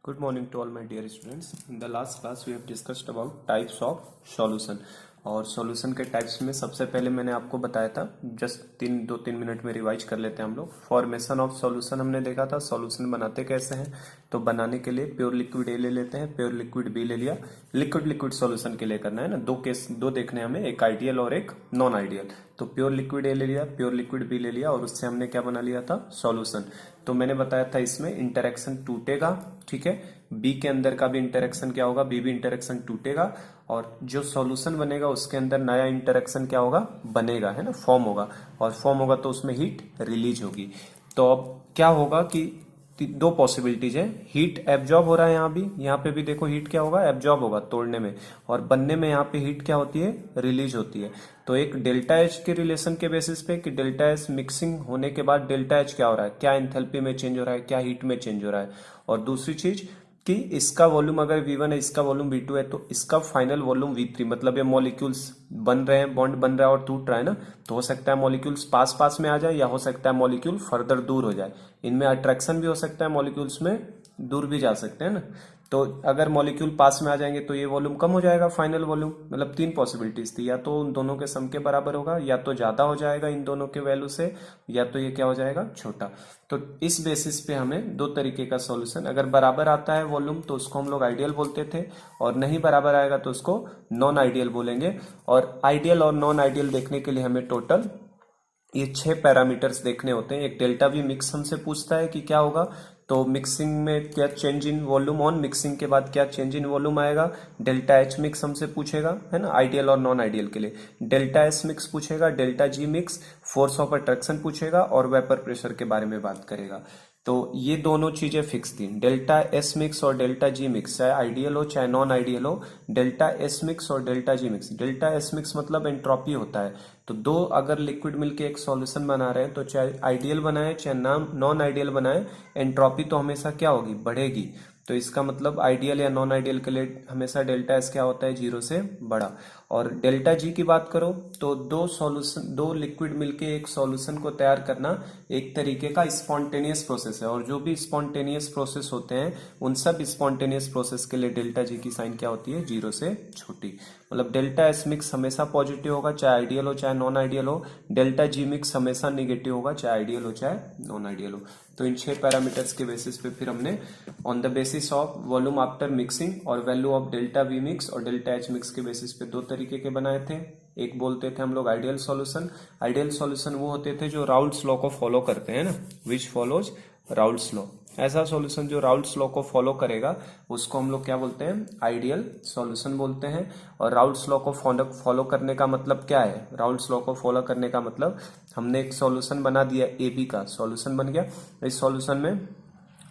Good morning to all my dear students. In the last class we have discussed about types of solution. और solution के types में सबसे पहले मैंने आपको बताया था, जस्ट 2-3 मिनट में रिवाइज कर लेते हैं हम लोग। फॉर्मेशन ऑफ सॉल्यूशन हमने देखा था, सॉल्यूशन बनाते कैसे हैं। तो बनाने के लिए प्योर लिक्विड ए ले लेते हैं, प्योर लिक्विड बी ले लिया। लिक्विड लिक्विड सॉल्यूशन के लिए करना है ना, दो देखने हमें, एक आइडियल और एक नॉन आइडियल। तो प्योर लिक्विड ए ले लिया, प्योर लिक्विड बी ले लिया और उससे हमने क्या बना लिया था, सॉल्यूशन। तो मैंने बताया था इसमें इंटरेक्शन टूटेगा, ठीक है। बी के अंदर का भी इंटरेक्शन क्या होगा, बी भी इंटरेक्शन टूटेगा और जो सॉल्यूशन बनेगा उसके अंदर नया इंटरेक्शन क्या होगा, बनेगा, है ना, फॉर्म होगा। और फॉर्म होगा तो उसमें हीट रिलीज होगी। तो अब क्या होगा कि दो पॉसिबिलिटीज है, हीट एब्जॉर्ब हो रहा है यहाँ पे भी देखो हीट क्या होगा, एब्जॉर्ब होगा तोड़ने में, और बनने में यहाँ पे हीट क्या होती है, रिलीज होती है। तो एक डेल्टा एच के रिलेशन के बेसिस पे कि डेल्टा एच मिक्सिंग होने के बाद डेल्टा एच क्या हो रहा है, क्या एंथैल्पी में चेंज हो रहा है, क्या हीट में चेंज हो रहा है। और दूसरी चीज कि इसका वॉल्यूम अगर V1 है, इसका वॉल्यूम V2 है, तो इसका फाइनल वॉल्यूम V3, मतलब ये मॉलिक्यूल्स बन रहे हैं, बॉन्ड बन रहा है और टूट रहा है ना। तो हो सकता है मॉलिक्यूल्स पास पास में आ जाए या हो सकता है मॉलिक्यूल फर्दर दूर हो जाए। इनमें अट्रैक्शन भी हो सकता है, मॉलिक्यूल्स में दूर भी जा सकते हैं ना। तो अगर मॉलिक्यूल पास में आ जाएंगे तो ये वॉल्यूम कम हो जाएगा, फाइनल वॉल्यूम। मतलब 3 पॉसिबिलिटीज थी, या तो उन दोनों के सम के बराबर होगा, या तो ज्यादा हो जाएगा इन दोनों के वैल्यू से, या तो ये क्या हो जाएगा, छोटा। तो इस बेसिस पे हमें 2 तरीके का सॉल्यूशन, अगर बराबर आता है वॉल्यूम तो उसको हम लोग आइडियल बोलते थे, और नहीं बराबर आएगा तो उसको नॉन आइडियल बोलेंगे। और आइडियल और नॉन आइडियल देखने के लिए हमें टोटल ये 6 पैरामीटर्स देखने होते हैं। एक डेल्टा वी मिक्स हमसे पूछता है कि क्या होगा, तो मिक्सिंग में क्या change in volume, on mixing के बाद क्या चेंज इन वॉल्यूम आएगा। डेल्टा एच मिक्स हमसे पूछेगा, है ना, आइडियल और नॉन आइडियल के लिए। डेल्टा एस मिक्स पूछेगा, delta G mix, force of attraction पूछेगा और वेपर प्रेशर के बारे में बात करेगा। तो ये दोनों चीजें फिक्स थी, डेल्टा एस मिक्स और डेल्टा जी मिक्स, चाहे आइडियल हो चाहे नॉन आइडियल हो। डेल्टा एस मिक्स और delta G mix, delta S mix मतलब एंट्रोपी होता है। तो दो अगर लिक्विड मिलके एक सॉल्यूशन बना रहे हैं, तो चाहे आइडियल बनाए चाहे नॉन आइडियल बनाए, एंट्रोपी तो हमेशा क्या होगी, बढ़ेगी। तो इसका मतलब आइडियल या नॉन आइडियल के लिए हमेशा डेल्टा एस क्या होता है, 0 से बड़ा। और डेल्टा जी की बात करो तो दो लिक्विड मिलके एक सॉल्यूशन को तैयार करना एक तरीके का स्पॉन्टेनियस प्रोसेस है। और जो भी स्पॉन्टेनियस प्रोसेस होते हैं उन सब स्पॉन्टेनियस प्रोसेस के लिए डेल्टा जी की साइन क्या होती है, 0 से छोटी। मतलब डेल्टा एस मिक्स हमेशा पॉजिटिव होगा, चाहे आइडियल हो चाहे नॉन आइडियल हो। डेल्टा जी मिक्स हमेशा निगेटिव होगा, चाहे आइडियल हो चाहे नॉन आइडियल हो। तो इन 6 पैरामीटर्स के बेसिस पे फिर हमने on the basis of volume after mixing और value of delta V mix और डेल्टा एच मिक्स के बेसिस पे 2 तरीके के बनाए थे। एक बोलते थे हम लोग आइडियल सॉल्यूशन। आइडियल सॉल्यूशन वो होते थे जो राउल्ट्स लॉ को फॉलो करते हैं ना, विच फॉलोज राउल्ट्स लॉ। ऐसा सॉल्यूशन जो राउल्ट्स लॉ को फॉलो करेगा उसको हम लोग क्या बोलते हैं, आइडियल सॉल्यूशन बोलते हैं। और राउल्ट्स लॉ को फॉलो करने का मतलब क्या है, राउल्ट्स लॉ को फॉलो करने का मतलब हमने एक सॉल्यूशन बना दिया, ए बी का सॉल्यूशन बन गया। इस सॉल्यूशन में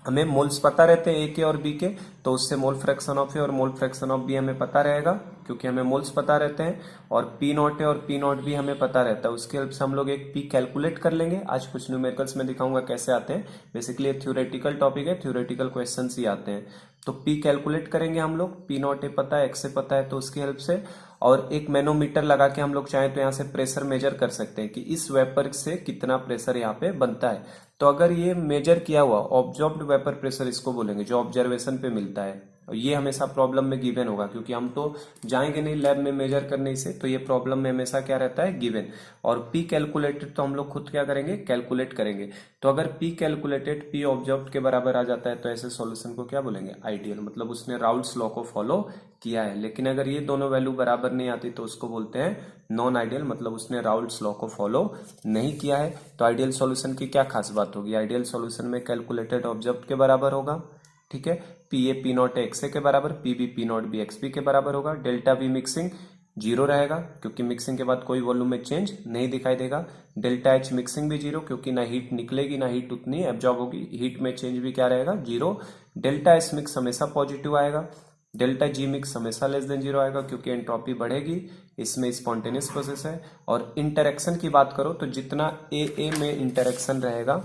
हमें मोल्स पता रहते हैं ए के और बी के, तो उससे मोल फ्रैक्शन ऑफ ए और मोल फ्रैक्शन ऑफ बी हमें पता रहेगा, क्योंकि हमें मोल्स पता रहते हैं। और पी नॉट है और पी नॉट भी हमें पता रहता है, उसकी हेल्प से हम लोग एक पी कैलकुलेट कर लेंगे। आज कुछ न्यूमेरिकल्स में दिखाऊंगा कैसे आते हैं। बेसिकली ये थ्योरेटिकल टॉपिक है, थ्योरेटिकल क्वेश्चन ही आते हैं। तो पी कैलकुलेट करेंगे हम लोग, पी नॉट ए पता है, एक्स से पता है, तो उसकी हेल्प से। और एक मैनोमीटर लगा के हम लोग चाहें तो यहाँ से प्रेशर मेजर कर सकते हैं कि इस वेपर से कितना प्रेशर यहाँ पे बनता है। तो अगर ये मेजर किया हुआ ऑब्जर्व्ड वेपर प्रेशर इसको बोलेंगे, जो ऑब्जर्वेशन पे मिलता है। और ये हमेशा प्रॉब्लम में गिवन होगा, क्योंकि हम तो जाएंगे नहीं लैब में मेजर करने से, तो ये प्रॉब्लम में हमेशा क्या रहता है, गिवन। और पी कैलकुलेटेड तो हम लोग खुद क्या करेंगे, कैलकुलेट करेंगे। तो अगर पी कैलकुलेटेड पी ऑब्जर्व्ड के बराबर आ जाता है तो ऐसे सॉल्यूशन को क्या बोलेंगे, आइडियल। मतलब उसने राउल्ट्स लॉ को फॉलो किया है। लेकिन अगर ये दोनों वैल्यू बराबर नहीं आती तो उसको बोलते हैं नॉन आइडियल, मतलब उसने राउल्ट्स लॉ को फॉलो नहीं किया है। तो आइडियल सॉल्यूशन की क्या खास बात होगी, आइडियल सॉल्यूशन में कैलकुलेटेड ऑब्जर्व्ड के बराबर होगा, ठीक है। P A P not X A के बराबर, P B P not B X B के बराबर होगा। डेल्टा वी मिक्सिंग 0 रहेगा, क्योंकि मिक्सिंग के बाद कोई वॉल्यूम में चेंज नहीं दिखाई देगा। डेल्टा एच मिक्सिंग भी 0, क्योंकि ना हीट निकलेगी ना हीट उतनी एब्जॉर्ब होगी, हीट में चेंज भी क्या रहेगा, 0। डेल्टा एस मिक्स हमेशा पॉजिटिव आएगा। डेल्टा जी मिक्स हमेशा लेस देन 0 आएगा, क्योंकि एंट्रोपी बढ़ेगी, इसमें स्पॉन्टेनियस प्रोसेस है। और इंटरेक्शन की बात करो तो जितना ए में इंटरेक्शन रहेगा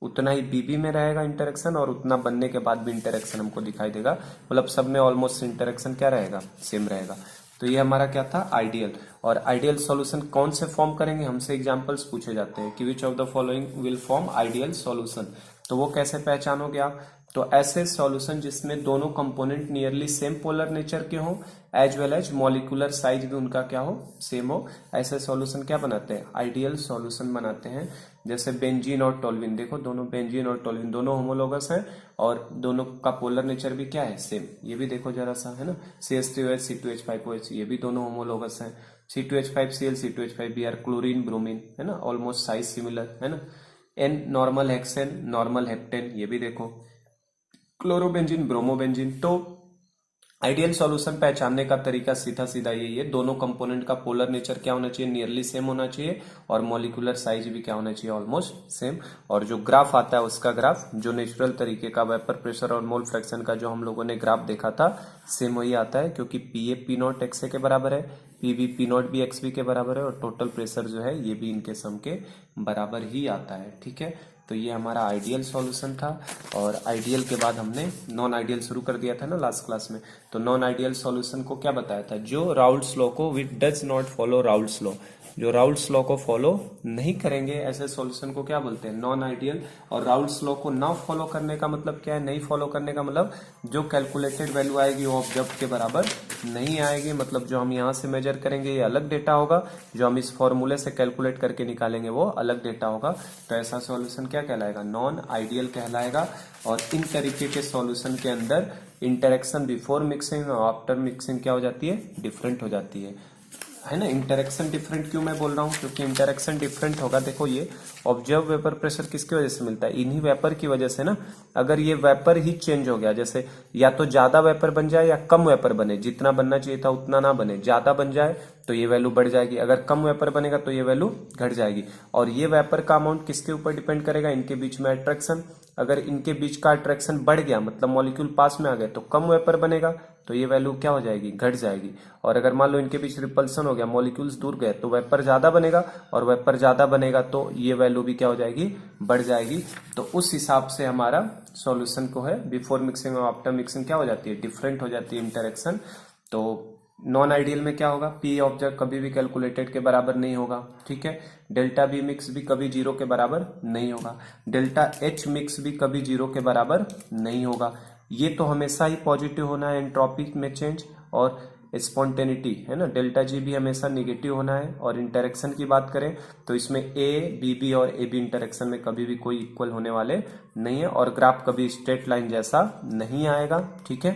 उतना ही बीबी में रहेगा इंटरेक्शन, और उतना बनने के बाद भी इंटरेक्शन हमको दिखाई देगा। मतलब सब में ऑलमोस्ट इंटरेक्शन क्या रहेगा, सेम रहेगा। तो ये हमारा क्या था, आइडियल। और आइडियल सॉल्यूशन कौन से फॉर्म करेंगे, हमसे एग्जांपल्स पूछे जाते हैं कि which of the following will form ideal solution. तो वो कैसे पहचानोगे आप, तो ऐसे सॉल्यूशन जिसमें दोनों component nearly same polar nature के हों as well as molecular size भी उनका क्या हो, सेम हो, ऐसे सॉल्यूशन क्या बनाते हैं, आइडियल सॉल्यूशन बनाते हैं। जैसे बेंजीन और टोल्यूइन, देखो दोनों बेंजीन और टोल्यूइन दोनों होमोलोगस हैं और दोनों का पोलर नेचर भी क्या है, सेम। ये भी देखो जरा सा, है ना, CH3OH C2H5OH, ये भी दोनों होमोलोगस हैं। C2H5Cl C2H5Br, क्लोरीन ब्रोमीन, है ना, ऑलमोस्ट साइज सिमिलर, है ना। N normal hexane, normal heptane, ये भी देखो, क्लोरोबेंजीन, ब्रोमोबेंजीन। तो आइडियल सॉल्यूशन पहचानने का तरीका सीधा सीधा यही है, दोनों कंपोनेंट का पोलर नेचर क्या होना चाहिए, नियरली सेम होना चाहिए, और मॉलिक्यूलर साइज भी क्या होना चाहिए, ऑलमोस्ट सेम। और जो ग्राफ आता है उसका ग्राफ जो नेचुरल तरीके का वेपर प्रेशर और मोल फ्रैक्शन का जो हम लोगों ने ग्राफ देखा था, सेम वही आता है, क्योंकि PA P0 XA के बराबर है, PB P0 भी XB के बराबर है, और टोटल प्रेशर जो है ये भी इनके सम के बराबर ही आता है। ठीक है, तो ये हमारा आइडियल सॉल्यूशन था। और आइडियल के बाद हमने नॉन आइडियल शुरू कर दिया था ना लास्ट क्लास में। तो नॉन आइडियल सॉल्यूशन को क्या बताया था, जो राउल्ट्स लॉ को which does not follow Raoult's law, जो राउल्ट्स लॉ को फॉलो नहीं करेंगे ऐसे सॉल्यूशन को क्या बोलते हैं, नॉन आइडियल। और राउल्ट्स लॉ को ना फॉलो करने का मतलब क्या है, नहीं फॉलो करने का मतलब जो कैलकुलेटेड वैल्यू आएगी वो ऑब्जर्व के बराबर नहीं आएगी, मतलब जो हम यहाँ से मेजर करेंगे ये अलग डेटा होगा, जो हम इस फॉर्मूले से कैलकुलेट करके निकालेंगे वो अलग डेटा होगा। तो ऐसा सॉल्यूशन क्या कहलाएगा, नॉन आइडियल कहलाएगा। और इन तरीके के सॉल्यूशन के अंदर इंटरेक्शन बिफोर मिक्सिंग और आफ्टर मिक्सिंग क्या हो जाती है, डिफरेंट हो जाती है ना। इंटरेक्शन डिफरेंट क्यों मैं बोल रहा हूँ, क्योंकि इंटरेक्शन डिफरेंट होगा। देखो ये ऑब्जर्व वेपर प्रेशर किसकी वजह से मिलता है, इन्हीं वेपर की वजह से ना। अगर ये वेपर ही चेंज हो गया, जैसे या तो ज्यादा वेपर बन जाए या कम वेपर बने, जितना बनना चाहिए था उतना ना बने, ज्यादा बन जाए तो ये वैल्यू बढ़ जाएगी, अगर कम वेपर बनेगा तो ये वैल्यू घट जाएगी। और ये वेपर का अमाउंट किसके ऊपर डिपेंड करेगा, इनके बीच में अट्रैक्शन। अगर इनके बीच का अट्रैक्शन बढ़ गया, मतलब मॉलिक्यूल पास में आ गए, तो कम वेपर बनेगा, तो ये वैल्यू क्या हो जाएगी, घट जाएगी। और अगर मान लो इनके बीच रिपल्सन हो गया, मॉलिक्यूल्स दूर गए, तो वेपर ज्यादा बनेगा, और वेपर ज्यादा बनेगा तो ये वैल्यू भी क्या हो जाएगी, बढ़ जाएगी। तो उस हिसाब से हमारा सॉल्यूशन को है बिफोर मिक्सिंग और आफ्टर मिक्सिंग क्या हो जाती है, डिफरेंट हो जाती है इंटरेक्शन। तो नॉन आइडियल में क्या होगा, पी ऑब्जर्व कभी भी कैलकुलेटेड के बराबर नहीं होगा। ठीक है, डेल्टा बी मिक्स भी कभी 0 के बराबर नहीं होगा, डेल्टा एच मिक्स भी कभी 0 के बराबर नहीं होगा। ये तो हमेशा ही पॉजिटिव होना है एंट्रोपी में चेंज, और स्पॉन्टेनिटी है ना, डेल्टा जी भी हमेशा निगेटिव होना है। और इंटरेक्शन की बात करें तो इसमें ए बी बी और ए बी इंटरेक्शन में कभी भी कोई इक्वल होने वाले नहीं है, और ग्राफ कभी स्ट्रेट लाइन जैसा नहीं आएगा। ठीक है,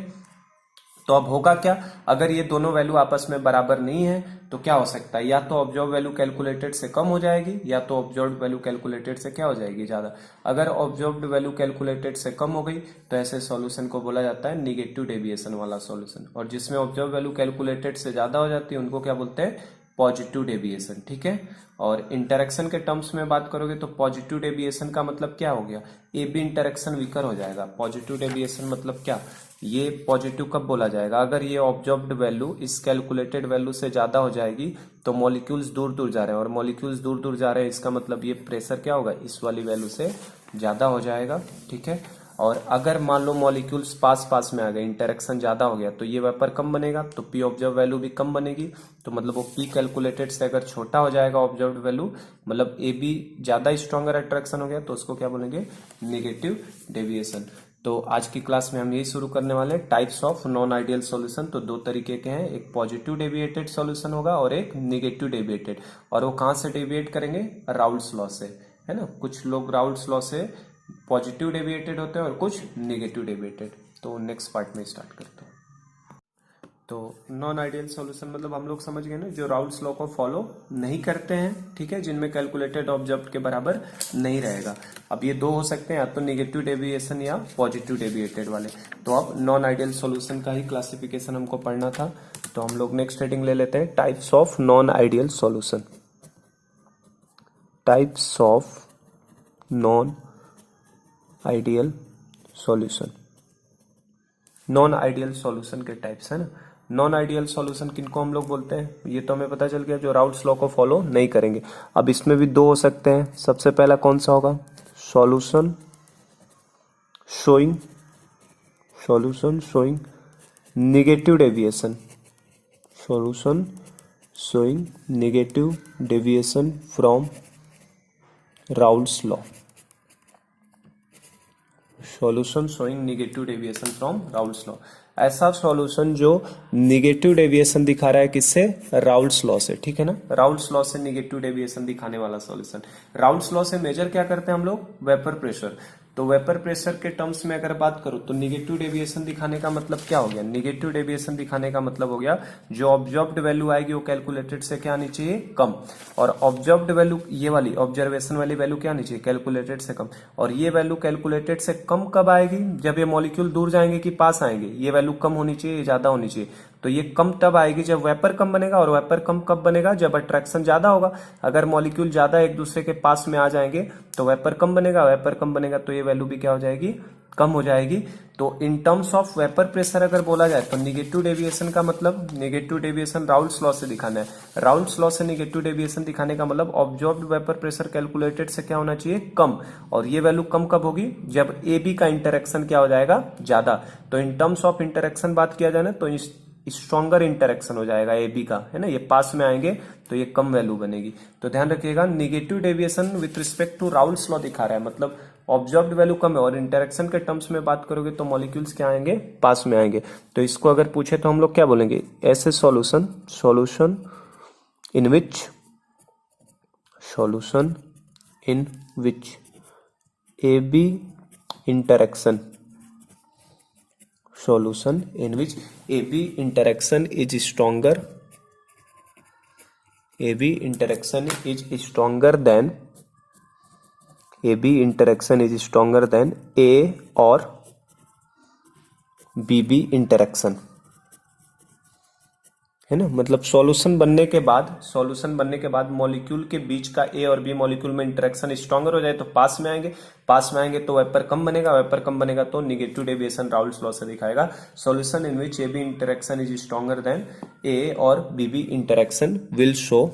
तो अब होगा क्या, अगर ये दोनों वैल्यू आपस में बराबर नहीं है तो क्या हो सकता है, या तो ऑब्जर्व वैल्यू कैलकुलेटेड से कम हो जाएगी, या तो ऑब्जर्व वैल्यू कैलकुलेटेड से क्या हो जाएगी, ज्यादा। अगर ऑब्जर्व्ड वैल्यू कैलकुलेटेड से कम हो गई तो ऐसे सॉल्यूशन को बोला जाता है निगेटिव डेविएशन वाला सॉल्यूशन, और जिसमें ऑब्जर्व वैल्यू कैलकुलेटेड से ज्यादा हो जाती है उनको क्या बोलते हैं, पॉजिटिव डेविएशन। ठीक है, और इंटरेक्शन के टर्म्स में बात करोगे तो पॉजिटिव डेविएशन का मतलब क्या हो गया, ए बी इंटरेक्शन वीकर हो जाएगा। पॉजिटिव डेविएशन मतलब क्या, ये पॉजिटिव कब बोला जाएगा, अगर ये ऑब्जर्व्ड वैल्यू इस कैलकुलेटेड वैल्यू से ज्यादा हो जाएगी तो मॉलिक्यूल्स दूर दूर जा रहे हैं, और मॉलिक्यूल्स दूर दूर जा रहे हैं इसका मतलब ये प्रेशर क्या होगा, इस वाली वैल्यू से ज्यादा हो जाएगा। ठीक है, और अगर मान लो मॉलिक्यूल्स पास पास में आ गए, इंटरेक्शन ज्यादा हो गया, तो ये वेपर कम बनेगा, तो पी ऑब्जर्व वैल्यू भी कम बनेगी। तो मतलब वो पी कैलकुलेटेड से अगर छोटा हो जाएगा ऑब्जर्व्ड वैल्यू, मतलब ए बी ज्यादा स्ट्रॉन्गर अट्रैक्शन हो गया, तो उसको क्या बोलेंगे, नेगेटिव डेविएशन। तो आज की क्लास में हम यही शुरू करने वाले हैं, types of non ideal solution. तो दो तरीके के हैं, एक पॉजिटिव डेविएटेड सॉल्यूशन होगा और एक नेगेटिव डेविएटेड। और वो कहां से डेविएट करेंगे, राउल्ट्स लॉ से, है ना। कुछ लोग राउल्ट्स लॉ से पॉजिटिव डेविएटेड होते हैं और कुछ नेगेटिव डेविएटेड। तो नेक्स्ट पार्ट में स्टार्ट करते हैं। तो नॉन आइडियल सॉल्यूशन मतलब हम लोग समझ गए ना, जो राउल्ट्स लॉ को फॉलो नहीं करते हैं, ठीक है, जिनमें कैलकुलेटेड ऑब्जर्व के बराबर नहीं रहेगा। अब ये दो हो सकते हैं, या तो नेगेटिव डेविएशन या पॉजिटिव डेविएटेड वाले। तो अब नॉन आइडियल सॉल्यूशन का ही क्लासिफिकेशन हमको पढ़ना था, तो हम लोग नेक्स्ट हेडिंग ले लेते हैं, types of non ideal solution. Types of non ideal solution. Non ideal solution के टाइप्स है ना। नॉन आइडियल सॉल्यूशन किनको हम लोग बोलते हैं, ये तो हमें पता चल गया, जो राउल्ट्स लॉ को फॉलो नहीं करेंगे। अब इसमें भी दो हो सकते हैं, सबसे पहला कौन सा होगा, solution showing negative deviation, solution showing negative deviation from Raoult's law. Solution showing negative deviation from Raoult's law. ऐसा सॉल्यूशन जो निगेटिव डेविएशन दिखा रहा है किससे, राउल्स लॉ से, ठीक है ना। राउल्स लॉ से निगेटिव डेविएशन दिखाने वाला सॉल्यूशन। राउल्स लॉ से मेजर क्या करते हैं हम लोग, वेपर प्रेशर। तो वेपर प्रेशर के टर्म्स में अगर बात करूं तो निगेटिव डेविएशन दिखाने का मतलब क्या हो गया, निगेटिव डेविएशन दिखाने का मतलब हो गया जो ऑब्जर्व्ड वैल्यू आएगी वो कैलकुलेटेड से क्या आनी चाहिए, कम। और ऑब्जर्व्ड वैल्यू ये वाली ऑब्जर्वेशन वाली वैल्यू क्या आनी चाहिए, कैलकुलेटेड से कम। और ये वैल्यू कैलकुलेटेड से कम कब आएगी, जब ये मॉलिक्यूल दूर जाएंगे कि पास आएंगे, ये वैल्यू कम होनी चाहिए, ज्यादा होनी चाहिए। तो ये कम तब आएगी जब वेपर कम बनेगा, और वेपर कम कब बनेगा, जब अट्रैक्शन ज्यादा होगा। अगर मॉलिक्यूल ज्यादा एक दूसरे के पास में आ जाएंगे तो वेपर कम बनेगा, वेपर कम बनेगा तो ये वैल्यू भी क्या हो जाएगी, कम हो जाएगी। तो in terms of vapour pressure अगर बोला जाए तो निगेटिव डेविएशन का मतलब, निगेटिव डेविएशन राउल्स लॉ से दिखाना है। राउल्स लॉ से निगेटिव डेविएशन दिखाने का मतलब ऑब्जर्व्ड वेपर प्रेशर कैलकुलेटेड से क्या होना चाहिए, कम। और ये वैल्यू कम कब होगी, जब ए बी का इंटरेक्शन क्या हो जाएगा, ज्यादा। तो इन टर्म्स ऑफ इंटरेक्शन बात किया जाए ना तो स्ट्रॉन्गर इंटरेक्शन हो जाएगा ए बी का, है ना। ये पास में आएंगे तो ये कम वैल्यू बनेगी। तो ध्यान रखिएगा, negative deviation with respect to Raoult's law दिखा रहा है, मतलब ऑब्जर्व्ड वैल्यू कम है। और इंटरेक्शन के टर्म्स में बात करोगे तो मॉलिक्यूल्स क्या आएंगे, पास में आएंगे। तो इसको अगर पूछे तो हम लोग क्या बोलेंगे, ऐसे solution, solution in which, solution in which A B interaction, solution in which AB interaction is stronger, AB interaction is stronger than, AB interaction is stronger than A or BB interaction, है ना। मतलब solution बनने के बाद, solution बनने के बाद molecule के बीच का ए और बी मॉलिक्यूल में इंटरेक्शन स्ट्रॉन्गर हो जाए तो पास में आएंगे, पास में आएंगे तो वेपर कम बनेगा, वेपर कम बनेगा तो निगेटिव डेविएशन राउल्स लॉ से दिखाएगा। Solution in which A B interaction is stronger than A और B B interaction will show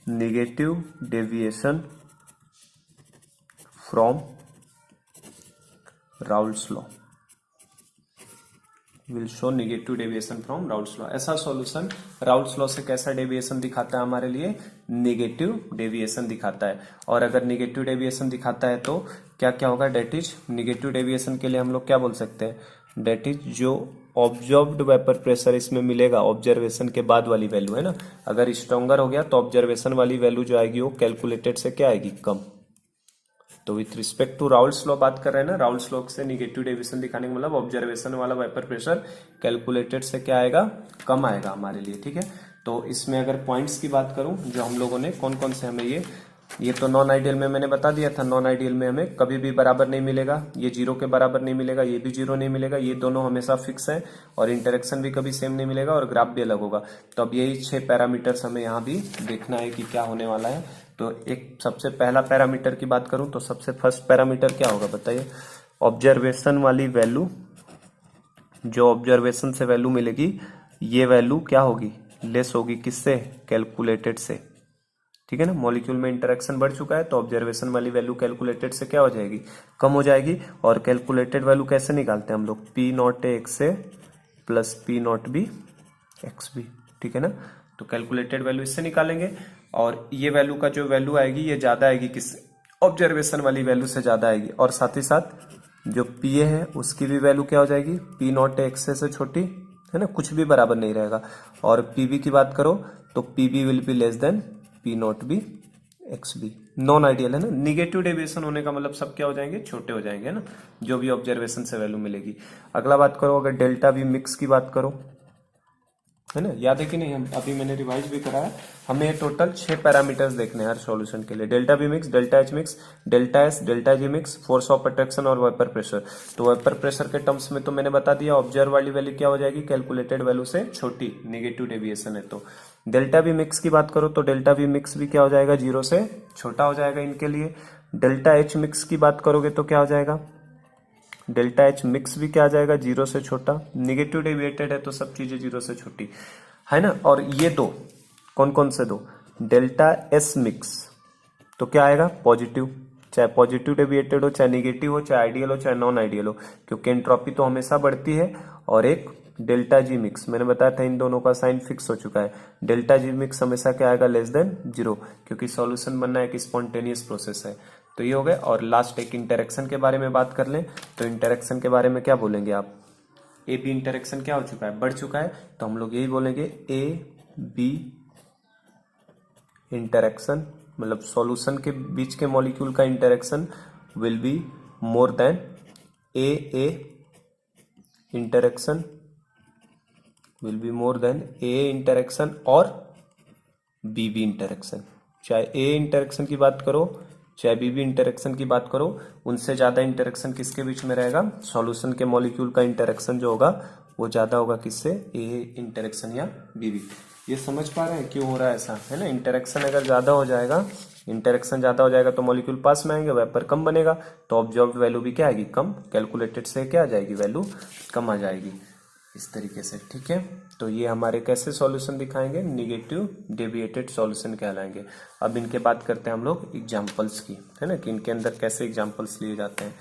negative deviation from Raoult's law, will show negative deviation from Raoult's law. ऐसा solution Raoult's law से कैसा deviation दिखाता है हमारे लिए, negative deviation दिखाता है। और अगर नेगेटिव डेविएशन दिखाता है तो क्या क्या होगा, डेट इज, नेगेटिव डेविएशन के लिए हम लोग क्या बोल सकते हैं, डेट इज जो ऑब्जर्व्ड वेपर प्रेशर इसमें मिलेगा ऑब्जर्वेशन के बाद वाली वैल्यू, है ना। अगर स्ट्रॉन्गर हो गया तो ऑब्जर्वेशन वाली वैल्यू जो आएगी वो कैलकुलेटेड से क्या आएगी, कम। तो with respect to Raoult's law बात कर रहे हैं ना, राउल्स लॉ से निगेटिव डेविएशन दिखाने का मतलब ऑब्जर्वेशन वाला वेपर प्रेशर कैलकुलेटेड से क्या आएगा, कम आएगा हमारे लिए, ठीक है। तो इसमें अगर पॉइंट्स की बात करूं जो हम लोगों ने कौन कौन से, हमें ये तो नॉन आइडियल में मैंने बता दिया था, नॉन आइडियल में हमें कभी भी बराबर नहीं मिलेगा, ये जीरो के बराबर नहीं मिलेगा, ये भी जीरो नहीं मिलेगा, ये दोनों हमेशा फिक्स है। और इंटरेक्शन भी कभी सेम नहीं मिलेगा और ग्राफ भी अलग होगा। तो अब यही 6 पैरामीटर्स हमें यहाँ भी देखना है कि क्या होने वाला है। तो एक सबसे पहला पैरामीटर की बात करूं तो सबसे फर्स्ट पैरामीटर क्या होगा बताइए, ऑब्जर्वेशन वाली वैल्यू, जो ऑब्जर्वेशन से वैल्यू मिलेगी ये वैल्यू क्या होगी, लेस होगी किससे, कैलकुलेटेड से, ठीक है ना। मॉलिक्यूल में इंटरेक्शन बढ़ चुका है तो ऑब्जर्वेशन वाली वैल्यू कैलकुलेटेड से क्या हो जाएगी, कम हो जाएगी। और कैलकुलेटेड वैल्यू कैसे निकालते हैं हम लोग, P naught A X A plus P not B X B, ठीक है ना। तो कैलकुलेटेड वैल्यू इससे निकालेंगे और ये वैल्यू का जो वैल्यू आएगी ये ज्यादा आएगी किससे, ऑब्जर्वेशन वाली वैल्यू से ज्यादा आएगी। और साथ ही साथ जो पी ए है उसकी भी वैल्यू क्या हो जाएगी, पी नॉट एक्स ए से छोटी, है ना, कुछ भी बराबर नहीं रहेगा। और पीबी की बात करो तो PB will be less than P not B X B. Non ideal है ना, निगेटिव डेविएशन होने का मतलब सब क्या हो जाएंगे, छोटे हो जाएंगे, है ना, जो भी ऑब्जर्वेशन से वैल्यू मिलेगी। अगला बात करो अगर डेल्टा वी मिक्स की बात करो, है ना, याद है कि नहीं, हम अभी मैंने रिवाइज भी करा है। हमें टोटल 6 पैरामीटर्स देखने हैं हर सॉल्यूशन के लिए, delta B mix, delta H mix, delta S, delta G mix, force of attraction और वेपर प्रेशर। तो वेपर प्रेशर के टर्म्स में तो मैंने बता दिया ऑब्जर्व वाली वैल्यू क्या हो जाएगी, कैलकुलेटेड वैल्यू से छोटी, नेगेटिव डेविएशन है तो। डेल्टा बी मिक्स की बात करो तो डेल्टा बी मिक्स भी क्या हो जाएगा, 0 से छोटा हो जाएगा इनके लिए। डेल्टा एच मिक्स की बात करोगे तो क्या हो जाएगा, डेल्टा एच मिक्स भी क्या आ जाएगा, 0 से छोटा, निगेटिव डेविएटेड है तो सब चीजें 0 से छोटी, है ना। और ये दो कौन कौन से दो, डेल्टा एस मिक्स तो क्या आएगा, पॉजिटिव, चाहे पॉजिटिव डेविएटेड हो, चाहे निगेटिव हो, चाहे आइडियल हो, चाहे नॉन आइडियल हो, क्योंकि एंट्रोपी तो हमेशा बढ़ती है। और एक डेल्टा जी मिक्स, मैंने बताया था इन दोनों का साइन फिक्स हो चुका है। डेल्टा जी मिक्स हमेशा क्या आएगा, लेस देन 0, क्योंकि सॉल्यूशन बनना एक स्पॉन्टेनियस प्रोसेस है। तो ये हो गया। और लास्ट एक इंटरेक्शन के बारे में बात कर लें, तो इंटरेक्शन के बारे में क्या बोलेंगे आप, ए बी इंटरेक्शन क्या हो चुका है, बढ़ चुका है, तो हम लोग यही बोलेंगे ए बी इंटरेक्शन, मतलब सॉल्यूशन के बीच के मॉलिक्यूल का interaction will be more than A interaction will be more than A interaction और बी बी इंटरेक्शन। चाहे ए इंटरेक्शन की बात करो चाहे बी बी इंटरेक्शन की बात करो, उनसे ज्यादा इंटरेक्शन किसके बीच में रहेगा, सॉल्यूशन के मॉलिक्यूल का इंटरेक्शन जो होगा वो ज्यादा होगा किससे, ए इंटरेक्शन या बी बी। ये समझ पा रहे हैं क्यों हो रहा है ऐसा, है ना। इंटरेक्शन अगर ज्यादा हो जाएगा, इंटरेक्शन ज्यादा हो जाएगा तो मॉलिक्यूल पास में आएंगे, वेपर कम बनेगा, तो ऑब्जर्व्ड वैल्यू भी क्या आएगी, कम, कैलकुलेटेड से क्या आ जाएगी, वैल्यू कम आ जाएगी, इस तरीके से। ठीक है, तो ये हमारे कैसे सॉल्यूशन दिखाएंगे, निगेटिव डेविएटेड सॉल्यूशन कहलाएंगे। अब इनके बात करते हैं हम लोग एग्जांपल्स की, है ना, कि इनके अंदर कैसे एग्जांपल्स लिए जाते हैं।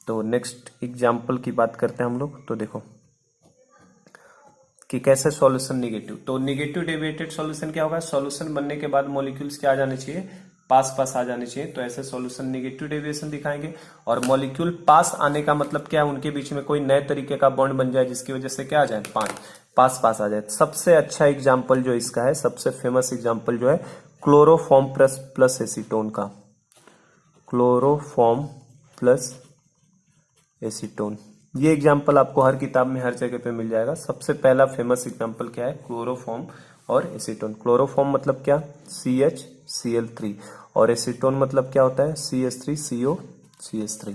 तो नेक्स्ट एग्जांपल की बात करते हैं हम लोग। तो देखो कि कैसे सॉल्यूशन निगेटिव, तो निगेटिव डेविएटेड सॉल्यूशन क्या होगा, सॉल्यूशन बनने के बाद मॉलिक्यूल्स क्या आ जाने चाहिए, पास पास आ जाने चाहिए, तो ऐसे सॉल्यूशन निगेटिव डेविएशन दिखाएंगे। और मॉलिक्यूल पास आने का मतलब क्या है, उनके बीच में कोई नए तरीके का बॉन्ड बन जाए जिसकी वजह से क्या आ जाए, पास पास आ जाए। सबसे अच्छा एग्जाम्पल जो इसका है, सबसे फेमस एग्जाम्पल जो है क्लोरोफॉर्म प्लस एसीटोन का, क्लोरोफॉर्म प्लस एसीटोन। ये एग्जाम्पल आपको हर किताब में हर जगह पे मिल जाएगा। सबसे पहला फेमस एग्जाम्पल क्या है, क्लोरोफॉर्म और एसीटोन। क्लोरोफॉर्म मतलब क्या, CHCl3, और एसीटोन मतलब क्या होता है, CH3CO CH3।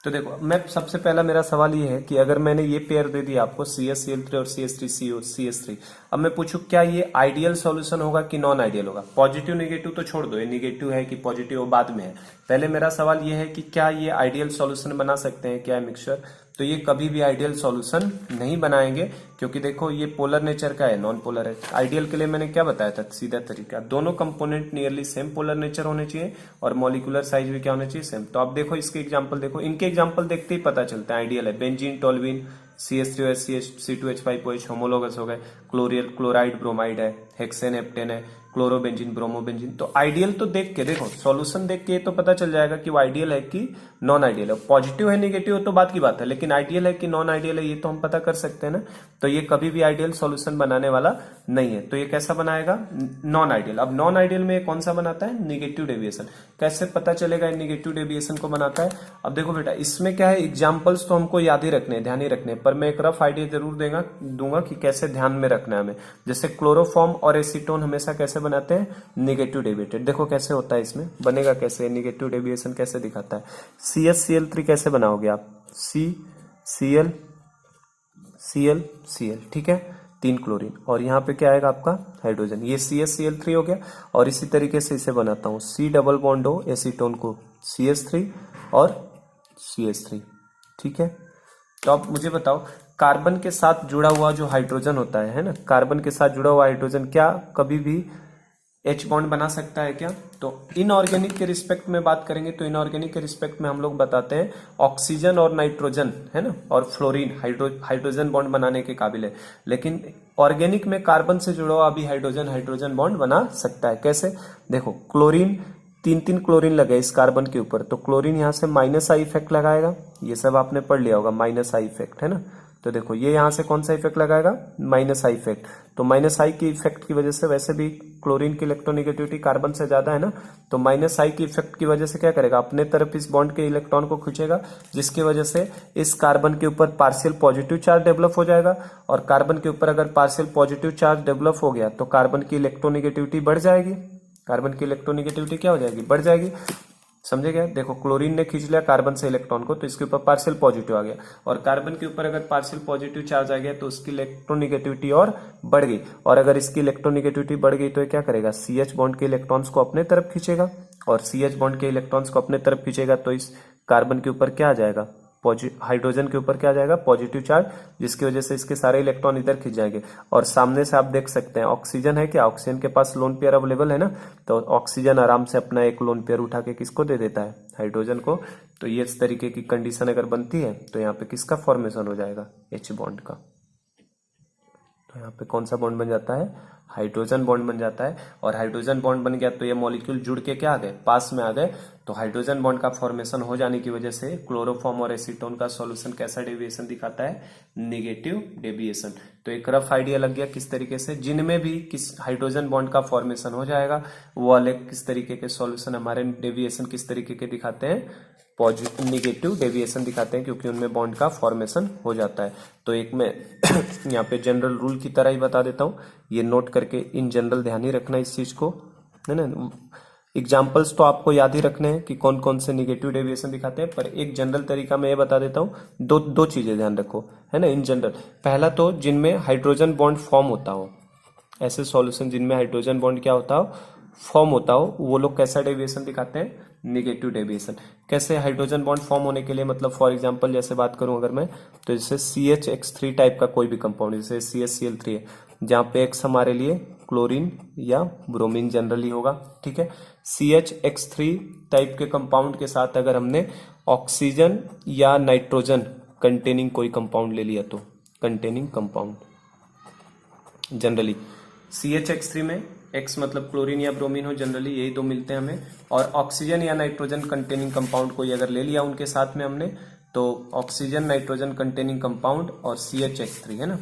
तो देखो, मैं सबसे पहला मेरा सवाल ये है कि अगर मैंने ये पेयर दे दिया आपको CHCl3 और CH3CH3, अब मैं पूछूं क्या ये आइडियल सॉल्यूशन होगा कि नॉन आइडियल होगा। पॉजिटिव निगेटिव तो छोड़ दो, ये निगेटिव है कि पॉजिटिव वो बाद में है। पहले मेरा सवाल ये है कि क्या ये आइडियल सॉल्यूशन बना सकते हैं क्या मिक्सचर, तो ये कभी भी आइडियल सॉल्यूशन नहीं बनाएंगे, क्योंकि देखो ये पोलर नेचर का है, नॉन पोलर है। आइडियल के लिए मैंने क्या बताया था, सीधा तरीका, दोनों component nearly same polar nature होने चाहिए और मॉलिक्यूलर साइज भी क्या होना चाहिए, सेम। तो आप देखो इसके एग्जांपल देखो, इनके एग्जांपल देखते ही पता चलता है आइडियल है। Benzene, toluene, CH3OH, C2H5OH homologous हो गए, क्लोराइड ब्रोमाइड है, हेक्सेन हेप्टेन है, क्लोरोबेंजीन, ब्रोमोबेंजीन। तो आइडियल तो देख के देखो, सॉल्यूशन देख के तो पता चल जाएगा कि वो आइडियल है कि नॉन आइडियल है। पॉजिटिव है निगेटिव तो बात की बात है, लेकिन आइडियल है कि नॉन आइडियल है ये तो हम पता कर सकते हैं ना। तो ये कभी भी आइडियल सॉल्यूशन बनाने वाला नहीं है। तो ये कैसा बनाएगा, नॉन आइडियल। अब नॉन आइडियल में कौन सा बनाता है, निगेटिव डेविएशन। कैसे पता चलेगा निगेटिव डेविएशन को बनाता है, अब देखो बेटा इसमें क्या है, एग्जाम्पल्स तो हमको याद ही रखने, ध्यान ही रखने, पर मैं एक रफ आइडिया जरूर दूंगा कि कैसे ध्यान में रखना है हमें। जैसे क्लोरोफॉर्म और एसीटोन हमेशा कैसे बनाते हैं, निगेटिव डेविएटेड। देखो कैसे होता है, इसमें बनेगा कैसे, निगेटिव डेविएशन कैसे दिखाता है। CHCl3 कैसे बनाओगे आप, CCl Cl, ठीक है, 3 क्लोरीन, और यहाँ पे क्या आएगा आपका हाइड्रोजन, ये CHCl3 हो गया। और इसी तरीके से इसे बनाता हूँ, C डबल बॉन्ड हो एसीटोन को, CH3 और CH3, ठीक है। तो अब मुझे बताओ, कार्बन के साथ जुड़ा हुआ जो हाइड्रोजन होता है ना, कार्बन के साथ जुड़ा हुआ हाइड्रोजन क्या कभी भी H बॉन्ड बना सकता है क्या। तो इनऑर्गेनिक के रिस्पेक्ट में बात करेंगे तो इनऑर्गेनिक के रिस्पेक्ट में हम लोग बताते हैं ऑक्सीजन और नाइट्रोजन, है ना, और फ्लोरीन हाइड्रोजन बॉन्ड बनाने के काबिल है। लेकिन ऑर्गेनिक में कार्बन से जुड़ा हुआ अभी हाइड्रोजन बॉन्ड बना सकता है। कैसे, देखो क्लोरीन, 3 क्लोरीन लगे इस कार्बन के ऊपर, तो क्लोरीन यहाँ से माइनस आई इफेक्ट लगाएगा, ये सब आपने पढ़ लिया होगा, माइनस आई इफेक्ट, है ना। तो देखो ये यहाँ से कौन सा इफेक्ट लगाएगा, माइनस आई इफेक्ट। तो माइनस आई की इफेक्ट की वजह से वैसे भी क्लोरीन की इलेक्ट्रोनेगेटिविटी कार्बन से ज्यादा है ना, तो माइनस आई की इफेक्ट की वजह से क्या करेगा, अपने तरफ इस बॉन्ड के इलेक्ट्रॉन को खींचेगा, जिसकी वजह से इस कार्बन के ऊपर पार्शियल पॉजिटिव चार्ज डेवलप हो जाएगा। और कार्बन के ऊपर अगर पार्शियल पॉजिटिव चार्ज डेवलप हो गया तो कार्बन की इलेक्ट्रोनेगेटिविटी बढ़ जाएगी, कार्बन की इलेक्ट्रोनेगेटिविटी क्या हो जाएगी, बढ़ जाएगी। समझे क्या, देखो क्लोरीन ने खींच लिया कार्बन से इलेक्ट्रॉन को, तो इसके ऊपर पार्शियल पॉजिटिव आ गया, और कार्बन के ऊपर अगर पार्शियल पॉजिटिव चार्ज आ गया तो उसकी इलेक्ट्रोनेगेटिविटी और बढ़ गई। और अगर इसकी इलेक्ट्रोनेगेटिविटी बढ़ गई तो ये क्या करेगा, CH बॉन्ड के इलेक्ट्रॉन्स को अपने तरफ खींचेगा, और CH बॉन्ड के इलेक्ट्रॉन्स को अपने तरफ खींचेगा तो इस कार्बन के ऊपर क्या आ जाएगा, हाइड्रोजन के ऊपर क्या आ जाएगा, पॉजिटिव चार्ज, जिसकी वजह से इसके सारे इलेक्ट्रॉन इधर खिंच जाएंगे। और सामने से आप देख सकते हैं ऑक्सीजन है क्या, ऑक्सीजन के पास लोन पेयर अवेलेबल है ना, तो ऑक्सीजन आराम से अपना एक लोन पेयर उठा के किसको दे देता है, हाइड्रोजन को। तो ये इस तरीके की कंडीशन अगर बनती है तो यहाँ पे किसका फॉर्मेशन हो जाएगा, H बॉन्ड का। तो यहाँ पे कौन सा बॉन्ड बन जाता है, हाइड्रोजन बॉन्ड बन जाता है। और हाइड्रोजन बॉन्ड बन गया तो ये मॉलिक्यूल जुड़ के क्या आ गए, पास में आ गए। तो हाइड्रोजन बॉन्ड का फॉर्मेशन हो जाने की वजह से क्लोरोफॉर्म और एसीटोन का सॉल्यूशन कैसा डेविएशन दिखाता है, निगेटिव डेविएशन। तो एक रफ आइडिया लग गया किस तरीके से, जिनमें भी किस हाइड्रोजन बॉन्ड का फॉर्मेशन हो जाएगा वो वाले किस तरीके के सॉल्यूशन हमारे डेविएशन किस तरीके के दिखाते हैं, पॉजिटिव निगेटिव डेविएशन दिखाते हैं, क्योंकि उनमें बॉन्ड का फॉर्मेशन हो जाता है। तो एक मैं यहाँ पे जनरल रूल की तरह ही बता देता हूँ, ये नोट करके इन जनरल ध्यान ही रखना इस चीज को, है ना। एग्जाम्पल्स तो आपको याद ही रखने हैं कि कौन कौन से निगेटिव डेविएशन दिखाते हैं, पर एक जनरल तरीका मैं ये बता देता हूँ। दो चीजें ध्यान रखो, है ना, इन जनरल। पहला तो जिनमें हाइड्रोजन बॉन्ड फॉर्म होता हो, ऐसे सॉल्यूशन जिनमें हाइड्रोजन बॉन्ड क्या होता हो, फॉर्म होता हो, वो लोग कैसा डेविएशन दिखाते हैं, निगेटिव डेविएशन। कैसे, हाइड्रोजन बॉन्ड फॉर्म होने के लिए, मतलब फॉर एग्जांपल जैसे बात करूं अगर मैं, तो जैसे CHX3 टाइप का कोई भी कंपाउंड, जैसे CHCl3 है, जहां पे X हमारे लिए क्लोरीन या ब्रोमीन जनरली होगा, ठीक है। CHX3 टाइप के कंपाउंड के साथ अगर हमने ऑक्सीजन या नाइट्रोजन कंटेनिंग कोई कंपाउंड ले लिया, तो कंटेनिंग कंपाउंड जनरली CHX3 में X मतलब क्लोरीन या ब्रोमीन हो, जनरली यही दो मिलते हैं हमें। और ऑक्सीजन या नाइट्रोजन कंटेनिंग कंपाउंड कोई अगर ले लिया उनके साथ में हमने, तो ऑक्सीजन नाइट्रोजन कंटेनिंग कंपाउंड और CHX3, है ना।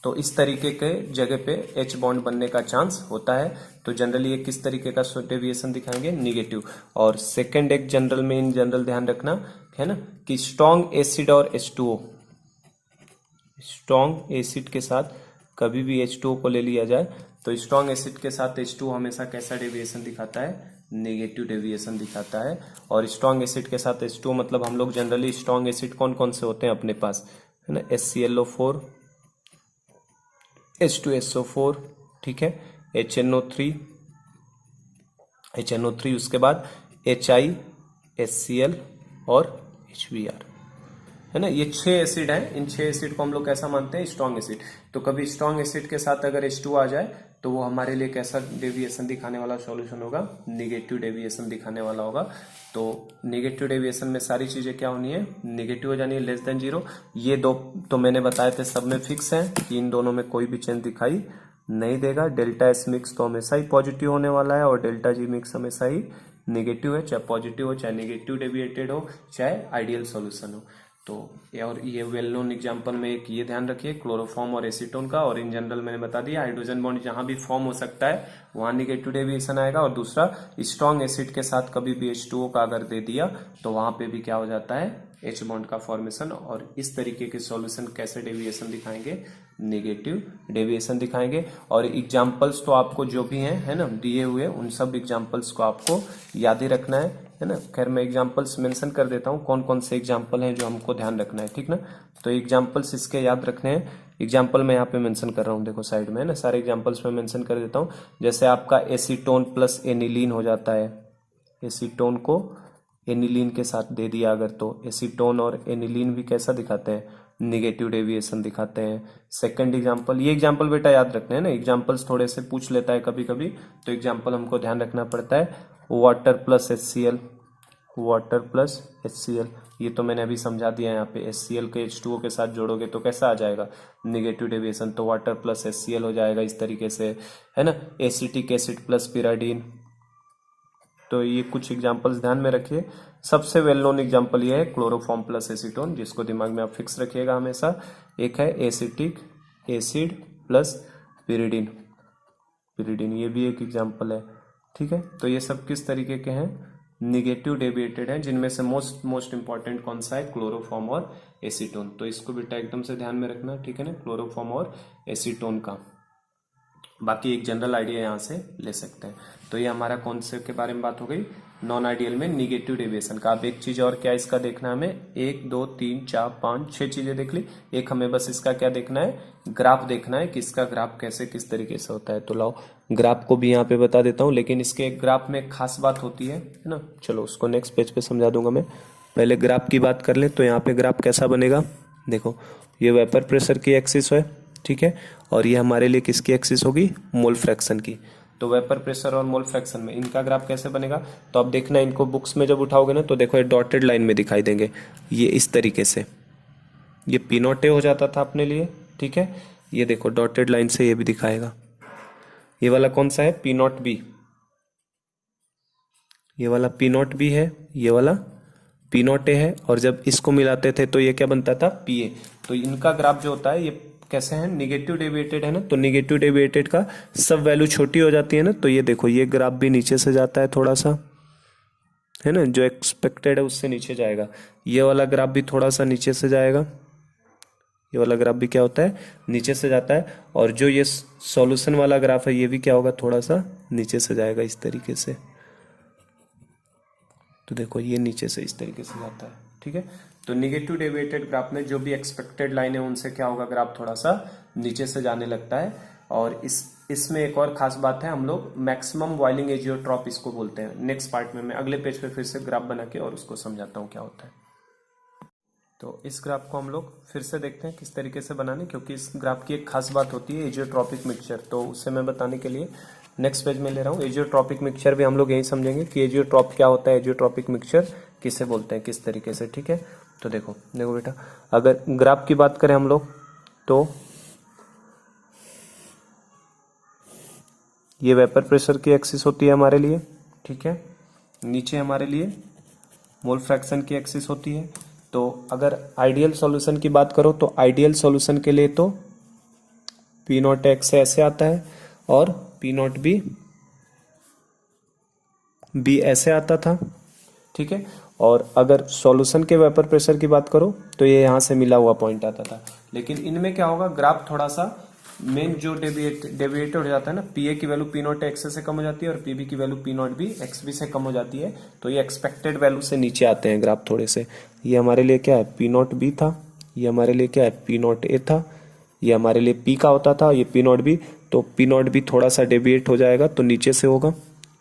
तो इस तरीके के जगह पे H बॉन्ड बनने का चांस होता है। तो जनरली ये किस तरीके का डेविएशन दिखाएंगे, निगेटिव। और सेकेंड एक जनरल में इन जनरल ध्यान रखना है ना, कि स्ट्रॉन्ग एसिड और H2O, स्ट्रॉन्ग एसिड के साथ कभी भी H2O को ले लिया जाए तो स्ट्रॉन्ग एसिड के साथ H2O हमेशा कैसा डेविएशन दिखाता है, नेगेटिव डेविएशन दिखाता है। और स्ट्रॉन्ग एसिड के साथ H2O मतलब हम लोग जनरली स्ट्रॉन्ग एसिड कौन कौन से होते हैं अपने पास, है ना, HClO4, H2SO4, ठीक है, HNO3, उसके बाद HI, HCl और HBr, है ना। ये 6 एसिड हैं, इन 6 एसिड को हम लोग कैसा मानते हैं, स्ट्रॉन्ग एसिड। तो कभी स्ट्रॉन्ग एसिड के साथ अगर H2 आ जाए तो वो हमारे लिए कैसा डेविएशन दिखाने वाला सॉल्यूशन होगा, निगेटिव डेविएशन दिखाने वाला होगा। तो निगेटिव डेविएशन में सारी चीजें क्या होनी है, निगेटिव हो जानी है, लेस देन 0। ये दो तो मैंने बताए थे सब में फिक्स है कि इन दोनों में कोई भी चेंज दिखाई नहीं देगा। डेल्टा S मिक्स तो हमेशा ही पॉजिटिव होने वाला है और डेल्टा G मिक्स हमेशा ही निगेटिव है, चाहे पॉजिटिव हो चाहे निगेटिव डेविएटेड हो चाहे आइडियल सॉल्यूशन हो। तो और ये वेल नोन एग्जांपल में एक ये ध्यान रखिए, क्लोरोफॉर्म और एसीटोन का। और इन जनरल मैंने बता दिया हाइड्रोजन बॉन्ड जहां भी फॉर्म हो सकता है वहां निगेटिव डेविएशन आएगा। और दूसरा, स्ट्रॉन्ग एसिड के साथ कभी भी H2O का अगर दे दिया तो वहां पे भी क्या हो जाता है, H बॉन्ड का फॉर्मेशन। और इस तरीके के सॉल्यूशन कैसे डेविएशन दिखाएंगे, निगेटिव डेविएशन दिखाएंगे। और एग्जाम्पल्स तो आपको जो भी हैं, है ना, दिए हुए उन सब एग्जाम्पल्स को आपको याद ही रखना है ना। खैर मैं एग्जाम्पल्स मेंशन कर देता हूँ कौन कौन से एग्जाम्पल हैं जो हमको ध्यान रखना है, ठीक ना। तो एग्जाम्पल्स इसके याद रखने हैं। एग्जाम्पल मैं यहाँ पे मेंशन कर रहा हूँ, देखो साइड में, है ना, सारे एग्जाम्पल्स में मेंशन कर देता हूँ। जैसे आपका एसीटोन प्लस एनिलीन हो जाता है, एसीटोन को एनिलीन के साथ दे दिया अगर, तो एसीटोन और एनिलीन भी कैसा दिखाते हैं, निगेटिव डेविएशन दिखाते हैं। सेकंड एग्जांपल, ये एग्जांपल बेटा याद रखने हैं ना, एग्जांपल्स थोड़े से पूछ लेता है कभी कभी, तो एग्जांपल हमको ध्यान रखना पड़ता है। Water plus HCl, water plus HCl, ये तो मैंने अभी समझा दिया है। यहाँ पे HCl के H2O के साथ जोड़ोगे तो कैसा आ जाएगा, निगेटिव डेविएशन। तो वाटर प्लस HCl हो जाएगा इस तरीके से, है ना। एसिटिक एसिड प्लस पिराडीन, तो ये कुछ एग्जांपल्स ध्यान में रखिए। सबसे वेल नोन एग्जांपल ये है क्लोरोफॉर्म प्लस एसीटोन, जिसको दिमाग में आप फिक्स रखिएगा हमेशा। एक है acetic acid plus pyridine, pyridine ये भी एक एग्जांपल है, ठीक है। तो ये सब किस तरीके के हैं, निगेटिव डेविएटेड हैं, जिनमें से मोस्ट इंपॉर्टेंट कौन सा है, क्लोरोफॉर्म और एसीटोन। तो इसको बेटा एकदम से ध्यान में रखना, ठीक है ना, क्लोरोफॉर्म और एसीटोन का। बाकी एक जनरल आइडिया यहाँ से ले सकते हैं। तो ये हमारा कॉन्सेप्ट के बारे में बात हो गई, नॉन आइडियल में निगेटिव डेविएशन का। अब एक चीज और क्या इसका देखना है हमें, 1 2 3 4 5 6 चीजें देख ली, एक हमें बस इसका क्या देखना है, ग्राफ देखना है कि इसका ग्राफ कैसे किस तरीके से होता है। तो लाओ ग्राफ को भी यहाँ पे बता देता हूँ, लेकिन इसके ग्राफ में एक खास बात होती है ना। चलो उसको नेक्स्ट पेज पे समझा दूंगा मैं, पहले ग्राफ की बात कर ले। तो यहाँ पे ग्राफ कैसा बनेगा, देखो ये वेपर प्रेशर की एक्सिस है, ठीक है, और ये हमारे लिए किसकी एक्सिस होगी, मोल फ्रैक्शन की। तो वेपर प्रेशर और मोल फ्रैक्शन में इनका ग्राफ कैसे बनेगा, तो अब देखना इनको बुक्स में जब उठाओगे ना तो देखो ये डॉटेड लाइन में दिखाई देंगे, ये इस तरीके से। ये P0A हो जाता था अपने लिए, ठीक है, ये देखो डॉटेड लाइन से ये भी दिखाएगा। ये वाला कौन सा है, पी नॉट बी, ये वाला पी नॉट बी है, ये वाला पी नॉट ए है, और जब इसको मिलाते थे तो ये क्या बनता था, पी ए। तो इनका ग्राफ जो होता है ये कैसे है, निगेटिव डेविएटेड है ना, तो निगेटिव डेविएटेड का सब वैल्यू छोटी हो जाती है ना, तो ये देखो ये ग्राफ भी नीचे से जाता है थोड़ा सा, है ना, जो एक्सपेक्टेड है उससे नीचे जाएगा। ये वाला ग्राफ भी थोड़ा सा नीचे से जाएगा, ये वाला ग्राफ भी क्या होता है, नीचे से जाता है, और जो ये सॉल्यूशन वाला ग्राफ है ये भी क्या होगा, थोड़ा सा नीचे से जाएगा इस तरीके से। तो देखो ये नीचे से इस तरीके से जाता है, ठीक है। तो निगेटिव डेविएटेड ग्राफ में जो भी एक्सपेक्टेड लाइन है उनसे क्या होगा, ग्राफ थोड़ा सा नीचे से जाने लगता है। और इसमें एक और खास बात है, हम लोग मैक्सिमम बॉइलिंग एजियोट्रॉप इसको बोलते हैं। नेक्स्ट पार्ट में मैं अगले पेज पे फिर से ग्राफ बना के और उसको समझाता हूँ क्या होता है। तो इस ग्राफ को हम लोग फिर से देखते हैं किस तरीके से बनाने, क्योंकि इस ग्राफ की एक खास बात होती है एजियोट्रॉपिक मिक्सचर, तो उससे मैं बताने के लिए नेक्स्ट पेज में ले रहा हूँ। एजियोट्रॉपिक मिक्सचर भी हम लोग यही समझेंगे कि एजियोट्रॉप क्या होता है, एजियोट्रॉपिक मिक्सचर किसे बोलते हैं, किस तरीके से, ठीक है। तो देखो देखो बेटा, अगर ग्राफ की बात करें हम लोग तो ये वेपर प्रेशर की एक्सिस होती है हमारे लिए, ठीक है। नीचे हमारे लिए मोल फ्रैक्शन की एक्सिस होती है। तो अगर आइडियल सॉल्यूशन की बात करो तो आइडियल सॉल्यूशन के लिए तो पी नॉट एक्स ऐसे आता है और पी नॉट बी ऐसे आता था, ठीक है। और अगर सॉल्यूशन के वेपर प्रेशर की बात करो तो ये यहां से मिला हुआ पॉइंट आता था। लेकिन इनमें क्या होगा, ग्राफ थोड़ा सा मेन जो डेविएट हो जाता है ना, पी ए की वैल्यू पी नॉट एक्स से कम हो जाती है और पीबी की value P not B X B से कम हो जाती है। तो ये एक्सपेक्टेड वैल्यू से नीचे आते हैं ग्राफ थोड़े से। ये हमारे लिए क्या है, पी नॉट बी था, ये हमारे लिए क्या है, पी नॉट ए था, ये हमारे लिए पी का होता था, ये पी नॉट बी। तो पी नॉट बी थोड़ा सा डेविएट हो जाएगा तो नीचे से होगा,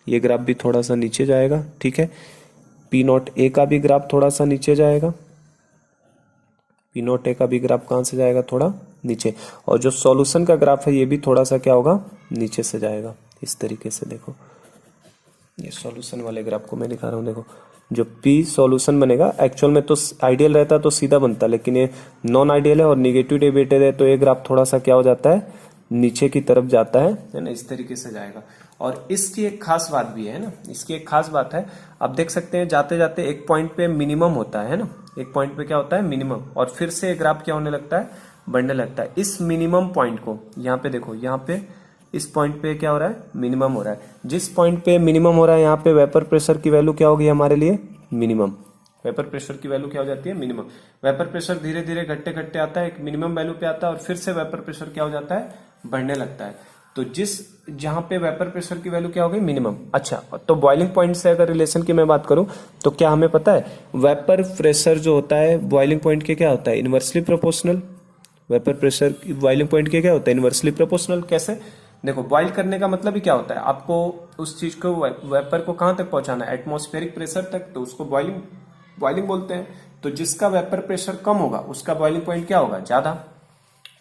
ये ग्राफ भी थोड़ा सा नीचे जाएगा, ठीक है। पी नॉट ए का भी ग्राफ थोड़ा सा नीचे जाएगा, पी नॉट ए का भी ग्राफ कहां से जाएगा, थोड़ा नीचे। और जो सॉल्यूशन का ग्राफ है ये भी थोड़ा सा क्या होगा, नीचे से जाएगा इस तरीके से। देखो ये सॉल्यूशन वाले ग्राफ को मैं दिखा रहा हूँ, देखो जो पी सॉल्यूशन बनेगा, एक्चुअल में तो आइडियल रहता तो सीधा बनता, लेकिन ये नॉन आइडियल है और निगेटिव डेविएटेड है, तो ये ग्राफ थोड़ा सा क्या हो जाता है, नीचे की तरफ जाता है ना, इस तरीके से जाएगा। और इसकी एक खास बात भी है ना, इसकी एक खास बात है, आप देख सकते हैं जाते जाते एक पॉइंट पे मिनिमम होता है ना, एक पॉइंट पे क्या होता है, मिनिमम, और फिर से ग्राफ क्या होने लगता है, बढ़ने लगता है। इस मिनिमम पॉइंट को यहाँ पे देखो, यहाँ पे इस पॉइंट पे क्या हो रहा है, मिनिमम हो रहा है। जिस पॉइंट पे मिनिमम हो रहा है यहाँ पे वेपर प्रेशर की वैल्यू क्या होगी हमारे लिए, मिनिमम। वेपर प्रेशर की वैल्यू क्या हो जाती है, मिनिमम। वेपर प्रेशर धीरे धीरे घटते घटते आता है, एक मिनिमम वैल्यू पे आता है और फिर से वेपर प्रेशर क्या हो जाता है, बढ़ने लगता है। तो जहां पे वेपर प्रेशर की वैल्यू क्या हो गई, मिनिमम। अच्छा, तो बॉइलिंग पॉइंट से अगर रिलेशन की मैं बात करूं तो क्या हमें पता है, वेपर प्रेशर जो होता है बॉइलिंग पॉइंट के क्या होता है, inversely proportional. Vapour pressure boiling point के क्या होता है, इनवर्सली प्रोपोर्शनल। कैसे, देखो बॉइल करने का मतलब ही क्या होता है, आपको उस चीज को, वेपर को कहां तक पहुंचाना है, एटमॉस्फेरिक प्रेशर तक, तो उसको बॉइलिंग बोलते हैं। तो जिसका वेपर प्रेशर कम होगा उसका बॉइलिंग पॉइंट क्या होगा, ज्यादा।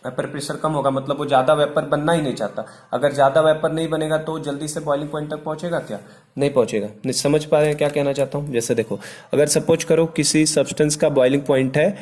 वेपर प्रेशर कम होगा मतलब वो ज्यादा वेपर बनना ही नहीं चाहता। अगर ज्यादा वेपर नहीं बनेगा तो जल्दी से बॉइलिंग पॉइंट तक पहुंचेगा क्या, नहीं पहुंचेगा। नहीं समझ पा रहे हैं क्या कहना चाहता हूं। जैसे देखो, अगर सपोज करो किसी सब्सटेंस का बॉइलिंग पॉइंट है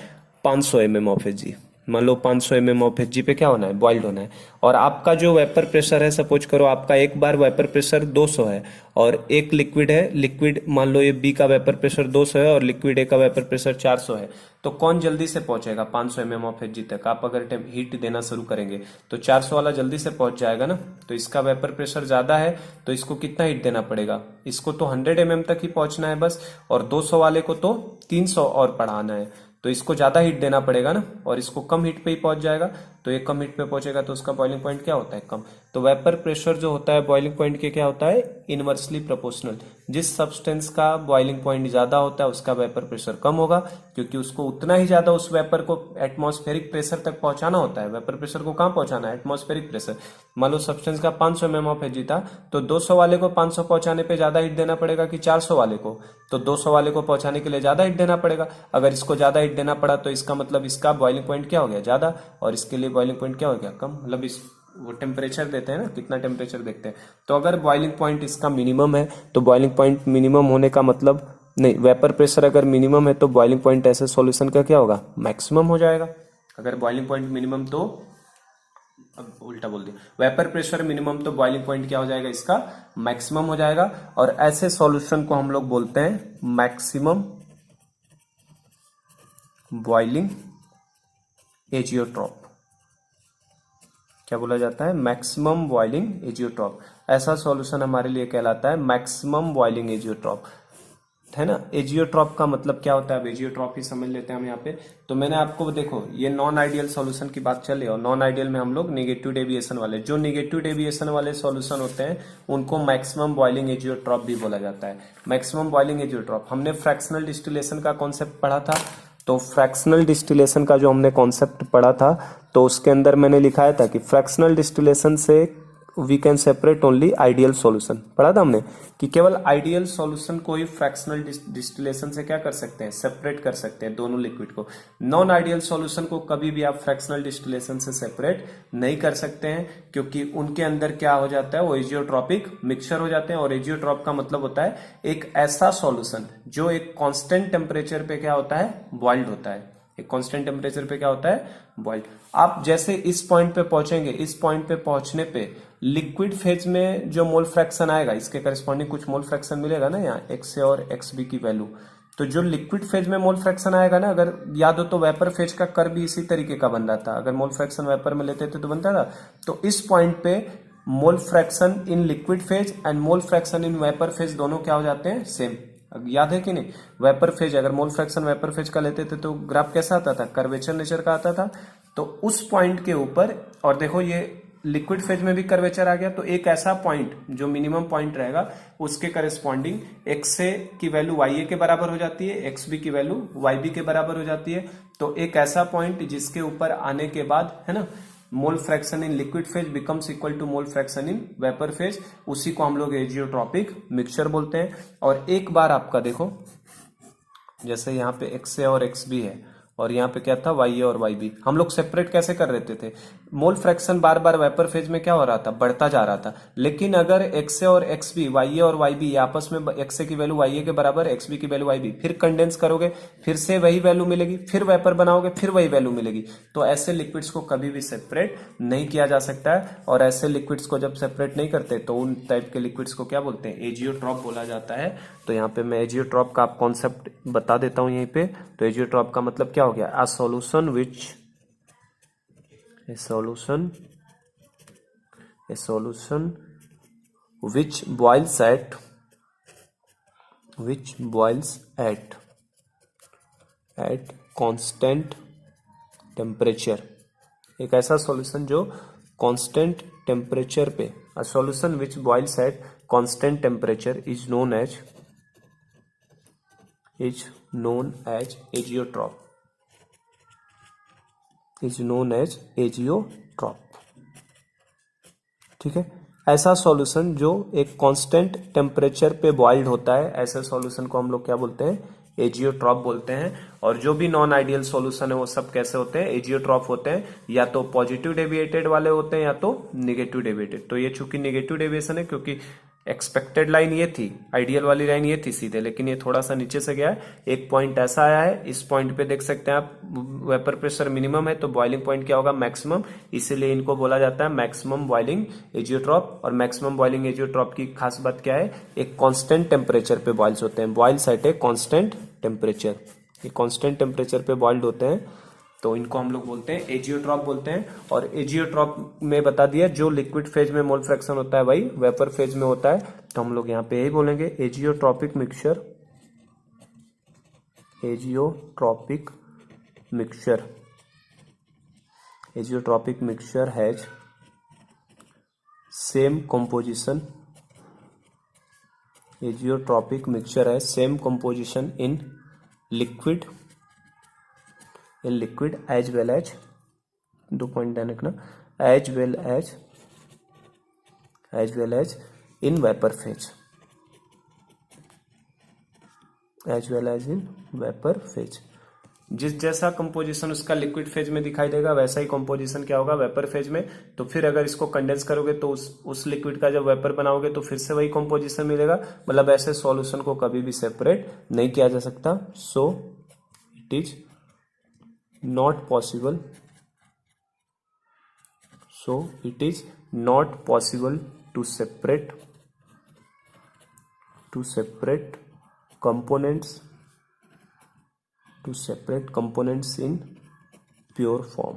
500 mm ऑफ Hg, मान लो 500 mm ऑफ Hg पे क्या होना है, बॉइल्ड होना है। और आपका जो वेपर प्रेशर है, सपोज करो आपका एक बार वेपर प्रेशर 200 है और एक लिक्विड है, लिक्विड मान लो ये बी का वेपर प्रेशर 200 है और लिक्विड ए का वेपर प्रेशर 400 है, तो कौन जल्दी से पहुंचेगा 500 mm ऑफ Hg तक। आप अगर हीट देना शुरू करेंगे तो 400 वाला जल्दी से पहुंच जाएगा ना। तो इसका वेपर प्रेशर ज्यादा है तो इसको कितना हीट देना पड़ेगा, इसको तो 100 mm तक ही पहुंचना है बस, और 200 वाले को तो 300 और बढ़ाना है, तो इसको ज्यादा हीट देना पड़ेगा ना, और इसको कम हीट पे ही पहुंच जाएगा। तो ये कम हीट पे पहुंचेगा तो उसका बॉइलिंग पॉइंट क्या होता है, कम। तो वेपर प्रेशर जो होता है बॉइलिंग पॉइंट के क्या होता है, इनवर्सली प्रोपोर्शनल। जिस सब्सटेंस का बॉइलिंग पॉइंट ज्यादा होता है उसका वेपर प्रेशर कम होगा, क्योंकि उसको उतना ही ज्यादा उस वेपर को एटमॉस्फेरिक प्रेशर तक पहुंचाना होता है। वेपर प्रेशर को कहां पहुंचाना है, एटमॉस्फेरिक प्रेशर। मान लो सब्सटेंस का 500 mm ऑफ Hg था, तो 200 वाले को 500 पहुंचाने पे ज्यादा हीट देना पड़ेगा कि 400 वाले को, तो 200 वाले को पहुंचाने के लिए ज्यादा हीट देना पड़ेगा। अगर इसको ज्यादा हीट देना पड़ा तो इसका मतलब इसका बॉइलिंग पॉइंट क्या हो गया, ज्यादा, और इसके लिए बॉइलिंग पॉइंट क्या हो गया, कम। मतलब इस वो टेम्परेचर देते हैं ना, कितना टेम्परेचर देखते हैं। तो अगर बॉइलिंग पॉइंट इसका मिनिमम है तो बॉइलिंग पॉइंट मिनिमम होने का मतलब, नहीं, वेपर प्रेशर अगर मिनिमम है तो बॉइलिंग पॉइंट ऐसे सॉल्यूशन का क्या होगा, मैक्सिमम हो जाएगा। अगर बॉइलिंग पॉइंट मिनिमम तो अब उल्टा बोल दिया, वेपर प्रेशर मिनिमम तो बॉइलिंग पॉइंट क्या हो जाएगा इसका, मैक्सिमम हो जाएगा। और ऐसे सॉल्यूशन को हम लोग बोलते हैं मैक्सिमम बॉइलिंग एजियोट्रॉप। क्या बोला जाता है, मैक्सिमम बॉइलिंग एजियोट्रॉप। ऐसा सॉल्यूशन हमारे लिए कहलाता है मैक्सिमम बॉइलिंग एजियोट्रॉप, है ना। एजियोट्रॉप का मतलब क्या होता है, अब एजियोट्रॉप ही समझ लेते हैं हम यहाँ पे। तो मैंने आपको देखो ये नॉन आइडियल सॉल्यूशन की बात चले, और नॉन आइडियल में हम लोग नेगेटिव डेविएशन वाले, जो नेगेटिव डेविएशन वाले सॉल्यूशन होते हैं उनको मैक्सिमम बॉइलिंग एजियोट्रॉप भी बोला जाता है। मैक्सिमम बॉइलिंग एजियोट्रॉप, हमने फ्रैक्शनल डिस्टिलेशन का कॉन्सेप्ट पढ़ा था। तो फ्रैक्शनल डिस्टिलेशन का जो हमने कॉन्सेप्ट पढ़ा था, तो उसके अंदर मैंने लिखाया था कि फ्रैक्शनल डिस्टिलेशन से we can separate only ideal solution. पढ़ा था हमने कि केवल आइडियल सॉल्यूशन को ही फ्रैक्शनल डिस्टिलेशन से क्या कर सकते हैं, सेपरेट कर सकते हैं दोनों लिक्विड को। नॉन आइडियल सॉल्यूशन को कभी भी आप फ्रैक्शनल डिस्टिलेशन से सेपरेट नहीं कर सकते हैं, क्योंकि उनके अंदर क्या हो जाता है, वो एजियोट्रॉपिक मिक्सचर हो जाते हैं। और एजियोट्रॉप का मतलब होता है एक ऐसा सॉल्यूशन जो एक कांस्टेंट टेम्परेचर पे क्या होता है, बॉइल्ड होता है। एक कांस्टेंट टेम्परेचर पे क्या होता है, बॉइल्ड। आप जैसे इस पॉइंट पे पहुंचेंगे, इस पॉइंट पे पहुंचने पे लिक्विड फेज में जो मोल फ्रैक्शन आएगा, इसके करस्पॉन्डिंग कुछ मोल फ्रैक्शन मिलेगा ना यहाँ एक्स ए और एक्स बी की वैल्यू। तो जो लिक्विड फेज में मोल फ्रैक्शन आएगा ना, अगर याद हो तो वेपर फेज का कर्व भी इसी तरीके का बन रहा था। अगर मोल फ्रैक्शन वेपर में लेते थे तो बनता था। तो इस पॉइंट पे मोल fraction in liquid phase and mole fraction in vapour phase दोनों क्या हो जाते हैं, सेम। याद है कि नहीं, वेपर फेज, अगर मोल फ्रैक्शन वेपर फेज का लेते थे तो ग्राफ कैसा आता था, कर्वेचर नेचर का आता था। तो उस पॉइंट के ऊपर, और देखो ये लिक्विड फेज में भी कर्वेचर आ गया, तो एक ऐसा पॉइंट जो मिनिमम पॉइंट रहेगा उसके करस्पॉन्डिंग एक्स ए की वैल्यू वाई ए के बराबर हो जाती है, एक्स बी की वैल्यू वाई बी के बराबर हो जाती है। तो एक ऐसा पॉइंट जिसके ऊपर आने के बाद, है ना, mole fraction in liquid phase becomes equal to mole fraction in vapour phase, उसी को हम लोग एजियोट्रॉपिक मिक्सचर बोलते हैं। और एक बार आपका देखो, जैसे यहाँ पे एक्स ए और एक्स बी है, और यहाँ पे क्या था, वाई ए और वाई बी, हम लोग सेपरेट कैसे कर रहे थे, मोल फ्रैक्शन बार बार वेपर फेज में क्या हो रहा था, बढ़ता जा रहा था। लेकिन अगर एक्स ए और एक्स बी, वाई ए और वाई बी आपस में, एक्स ए की वैल्यू वाई ए के बराबर, एक्स बी की वैल्यू वाई बी, फिर कंडेंस करोगे, फिर से वही वैल्यू मिलेगी, फिर वेपर बनाओगे, फिर वही वैल्यू मिलेगी। तो ऐसे लिक्विड्स को कभी भी सेपरेट नहीं किया जा सकता है। और ऐसे लिक्विड्स को जब सेपरेट नहीं करते तो उन टाइप के लिक्विड्स को क्या बोलते हैं, एजियोट्रॉप बोला जाता है। तो यहाँ पे मैं एजियोट्रॉप का आप कॉन्सेप्ट बता देता हूं यहीं पे। तो एजियोट्रॉप का मतलब क्या हो गया, a solution which boils at constant temperature। एक ऐसा सॉल्यूशन जो कांस्टेंट टेम्परेचर पे, a solution which boils at constant temperature is known as azeotrope, ठीक है। ऐसा सॉल्यूशन जो एक कांस्टेंट टेम्परेचर पे बॉइल्ड होता है, ऐसे सॉल्यूशन को हम लोग क्या बोलते हैं, एजियोट्रॉप बोलते हैं। और जो भी नॉन आइडियल सॉल्यूशन है वो सब कैसे होते हैं, एजियोट्रॉप होते हैं। या तो पॉजिटिव डेविएटेड वाले होते हैं या तो निगेटिव डेविएटेड। तो ये चूंकि निगेटिव डेविएशन है, क्योंकि एक्सपेक्टेड लाइन ये थी, आइडियल वाली लाइन ये थी सीधे, लेकिन ये थोड़ा सा नीचे से गया है। एक पॉइंट ऐसा आया है, इस पॉइंट पे देख सकते हैं आप, वेपर प्रेशर मिनिमम है, तो बॉइलिंग पॉइंट क्या होगा, मैक्सिमम। इसीलिए इनको बोला जाता है मैक्सिमम बॉइलिंग एजियोट्रॉप। और मैक्सिमम बॉइलिंग एजियोट्रॉप की खास बात क्या है, एक कांस्टेंट टेम्परेचर पे बॉइल्स होते हैं, boils at a constant temperature. ये कांस्टेंट टेम्परेचर पे बॉइल्ड होते हैं, तो इनको हम लोग बोलते हैं एजियोट्रॉप बोलते हैं। और एजियोट्रॉप में बता दिया, जो लिक्विड फेज में मोल फ्रैक्शन होता है वही वेपर फेज में होता है। तो हम लोग यहाँ पे यही बोलेंगे, azeotropic mixture, azeotropic mixture has same composition, azeotropic mixture has same composition in liquid as well as, 2 point ध्यान रखना, as well as in vapor phase, जिस जैसा कंपोजिशन उसका लिक्विड फेज में दिखाई देगा वैसा ही कंपोजिशन क्या होगा वेपर फेज में। तो फिर अगर इसको कंडेंस करोगे तो उस लिक्विड का जब वेपर बनाओगे तो फिर से वही कंपोजिशन मिलेगा। मतलब ऐसे सॉल्यूशन को कभी भी सेपरेट नहीं किया जा सकता। So it is not possible so it is not possible to separate components in pure form.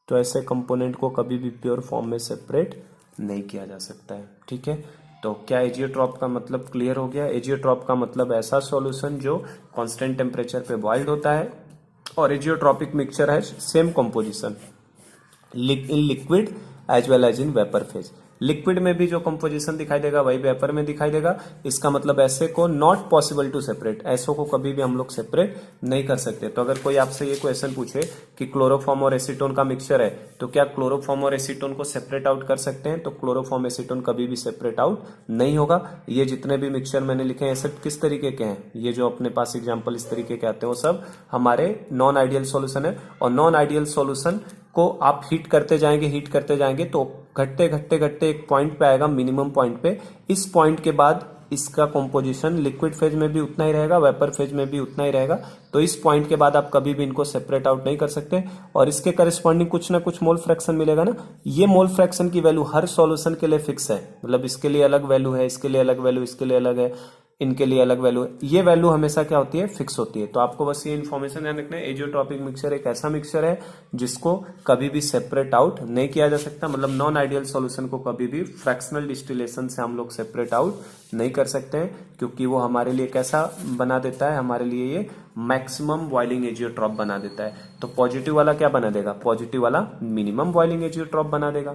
तो ऐसे कंपोनेंट को कभी भी प्योर फॉर्म में सेपरेट नहीं किया जा सकता है। ठीक है, तो क्या एजियोट्रॉप का मतलब क्लियर हो गया? एजियोट्रॉप का मतलब ऐसा सॉल्यूशन जो कांस्टेंट टेम्परेचर पे बॉइल्ड होता है और एजियोट्रॉपिक मिक्सचर है same composition in liquid as well as in vapour phase. Liquid में भी जो कंपोजिशन दिखाई देगा वही वेपर में दिखाई देगा। इसका मतलब ऐसे को नॉट पॉसिबल टू सेपरेट, ऐसो को कभी भी हम लोग सेपरेट नहीं कर सकते। तो अगर कोई आपसे ये क्वेश्चन पूछे कि क्लोरोफॉर्म और एसीटोन का मिक्सचर है तो क्या क्लोरोफॉर्म और एसीटोन को सेपरेट आउट कर सकते हैं? तो क्लोरोफॉर्म एसीटोन कभी भी सेपरेट आउट नहीं होगा। ये जितने भी मिक्सचर मैंने लिखे हैं सब किस तरीके के हैं? ये जो अपने पास एग्जाम्पल इस तरीके के आते हैं वो सब हमारे नॉन आइडियल सॉल्यूशन है। और नॉन आइडियल सॉल्यूशन को आप हीट करते जाएंगे तो घटते एक पॉइंट पे आएगा, मिनिमम पॉइंट पे। इस पॉइंट के बाद इसका कंपोजिशन लिक्विड फेज में भी उतना ही रहेगा, वेपर फेज में भी उतना ही रहेगा। तो इस पॉइंट के बाद आप कभी भी इनको सेपरेट आउट नहीं कर सकते और इसके करस्पॉन्डिंग कुछ ना कुछ मोल फ्रैक्शन मिलेगा ना। ये मोल फ्रैक्शन की वैल्यू हर सॉल्यूशन के लिए फिक्स है, मतलब इसके लिए अलग वैल्यू है, इसके लिए अलग वैल्यू, इसके लिए अलग है, इनके लिए अलग वैल्यू है। ये वैल्यू हमेशा क्या होती है? फिक्स होती है। तो आपको बस ये इन्फॉर्मेशन ध्यान रखना है, एजियोट्रॉपिक मिक्सचर एक ऐसा मिक्सचर है जिसको कभी भी सेपरेट आउट नहीं किया जा सकता। मतलब नॉन आइडियल सॉल्यूशन को कभी भी फ्रैक्शनल डिस्टिलेशन से हम लोग सेपरेट आउट नहीं कर सकते हैं, क्योंकि वो हमारे लिए कैसा बना देता है? हमारे लिए ये मैक्सिमम बॉइलिंग एजियोट्रॉप बना देता है। तो पॉजिटिव वाला क्या बना देगा? पॉजिटिव वाला मिनिमम बॉइलिंग एजियोट्रॉप बना देगा,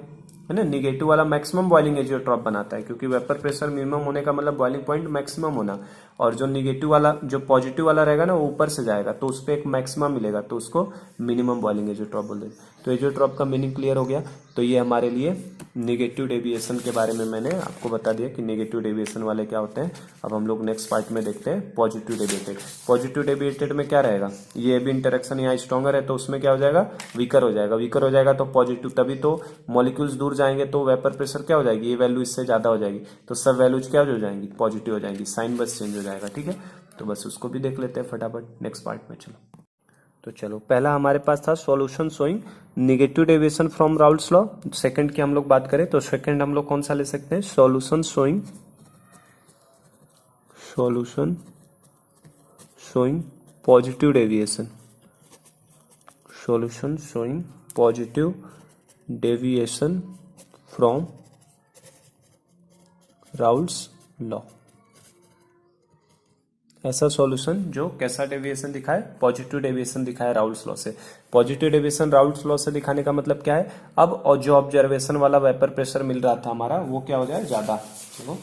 है ना। निगेटिव वाला मैक्सिमम बॉइलिंग एजियोट्रॉप बनाता है, क्योंकि वेपर प्रेशर मिनिमम होने का मतलब बॉइलिंग पॉइंट मैक्सिमम होना। और जो निगेटिव वाला, जो पॉजिटिव वाला रहेगा ना, वो ऊपर से जाएगा तो उस पर एक मैक्सिमम मिलेगा, तो उसको मिनिमम बॉइलिंग एजियोट्रॉप बोल देते। तो एजियोट्रॉप का मीनिंग क्लियर हो गया। तो ये हमारे लिए नेगेटिव डेविएशन के बारे में मैंने आपको बता दिया कि नेगेटिव डेविएशन वाले क्या होते हैं। अब हम लोग नेक्स्ट पार्ट में देखते हैं पॉजिटिव डेविएटेड। पॉजिटिव डेविएटेड में क्या रहेगा? ये भी इंटरेक्शन यहाँ स्ट्रॉन्गर है तो उसमें क्या हो जाएगा? वीकर हो जाएगा। वीकर हो जाएगा तो पॉजिटिव, तभी तो मॉलिक्यूल्स दूर जाएंगे तो वेपर प्रेशर क्या हो जाएगी? ये वैल्यू इससे ज्यादा हो जाएगी, तो सब वैल्यूज क्या हो जाएंगी? पॉजिटिव हो जाएंगी, साइन बस चेंज हो जाएगा। ठीक है, तो बस उसको भी देख लेते हैं फटाफट नेक्स्ट पार्ट में। चलो पहला हमारे पास था solution showing negative deviation from Raoult's law. Second की हम लोग बात करें तो सेकंड हम लोग कौन सा ले सकते हैं? Solution showing positive deviation. Solution showing positive deviation from Raoult's law. ऐसा सॉल्यूशन जो कैसा डेविएशन दिखाए? पॉजिटिव डेविएशन दिखाए राउल्स लॉ से। पॉजिटिव डेविएशन राउल्स लॉ से दिखाने का मतलब क्या है? अब और जो ऑब्जर्वेशन वाला वेपर प्रेशर मिल रहा था हमारा, वो क्या हो जाए? ज्यादा। देखो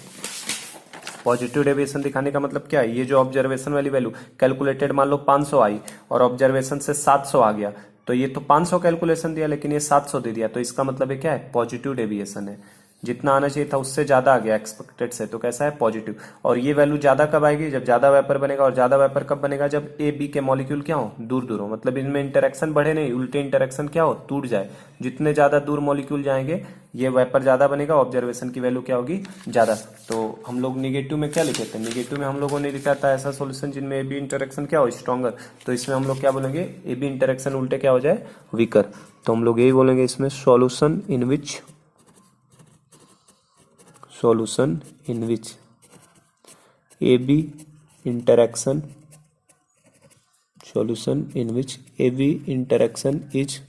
पॉजिटिव डेविएशन दिखाने का मतलब क्या है? ये जो ऑब्जर्वेशन वाली वैल्यू कैलकुलेटेड मान लो 500 आई और ऑब्जर्वेशन से 700 आ गया, तो ये तो 500 कैलकुलेशन दिया लेकिन ये 700 दे दिया, तो इसका मतलब है क्या है? पॉजिटिव डेविएशन है। जितना आना चाहिए था उससे ज्यादा आ गया एक्सपेक्टेड से, तो कैसा है? पॉजिटिव। और ये वैल्यू ज्यादा कब आएगी? जब ज्यादा वेपर बनेगा। और ज्यादा वेपर कब बनेगा? जब ए बी के मॉलिक्यूल क्या हो? दूर दूर हो, मतलब इनमें इंटरेक्शन बढ़े नहीं, उल्टे इंटरेक्शन क्या हो? टूट जाए। जितने ज्यादा दूर मॉलिक्यूल जाएंगे ये वेपर ज्यादा बनेगा, ऑब्जर्वेशन की वैल्यू क्या होगी? ज्यादा। तो हम लोग निगेटिव में क्या लिखे थे? निगेटिव में हम लोगों ने लिखा था ऐसा सोल्यूशन जिनमें ए बी इंटरेक्शन क्या हो? स्ट्रॉन्गर। तो इसमें हम लोग क्या बोलेंगे? ए बी इंटरेक्शन उल्टे क्या हो जाए? वीकर। तो हम लोग यही बोलेंगे इसमें, solution in which AB interaction is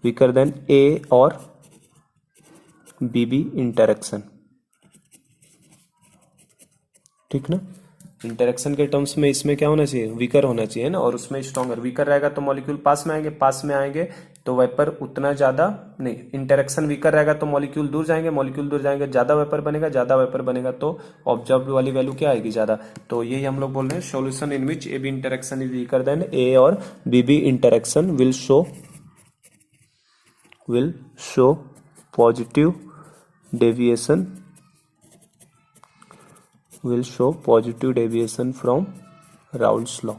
weaker than A or BB interaction। ठीक ना। इंटरेक्शन के टर्म्स में इसमें क्या होना चाहिए? वीकर होना चाहिए ना, और उसमें स्ट्रॉन्गर। वीकर रहेगा तो मॉलिक्यूल पास में आएंगे तो वेपर उतना ज्यादा नहीं। इंटरेक्शन वीकर रहेगा तो मॉलिक्यूल दूर जाएंगे, ज्यादा वेपर बनेगा तो ऑब्जर्व वाली वैल्यू क्या आएगी? ज्यादा। तो यही हम लोग बोल रहे हैं, solution in which A B interaction is weaker than A और B B interaction will show positive deviation from Raoult's law.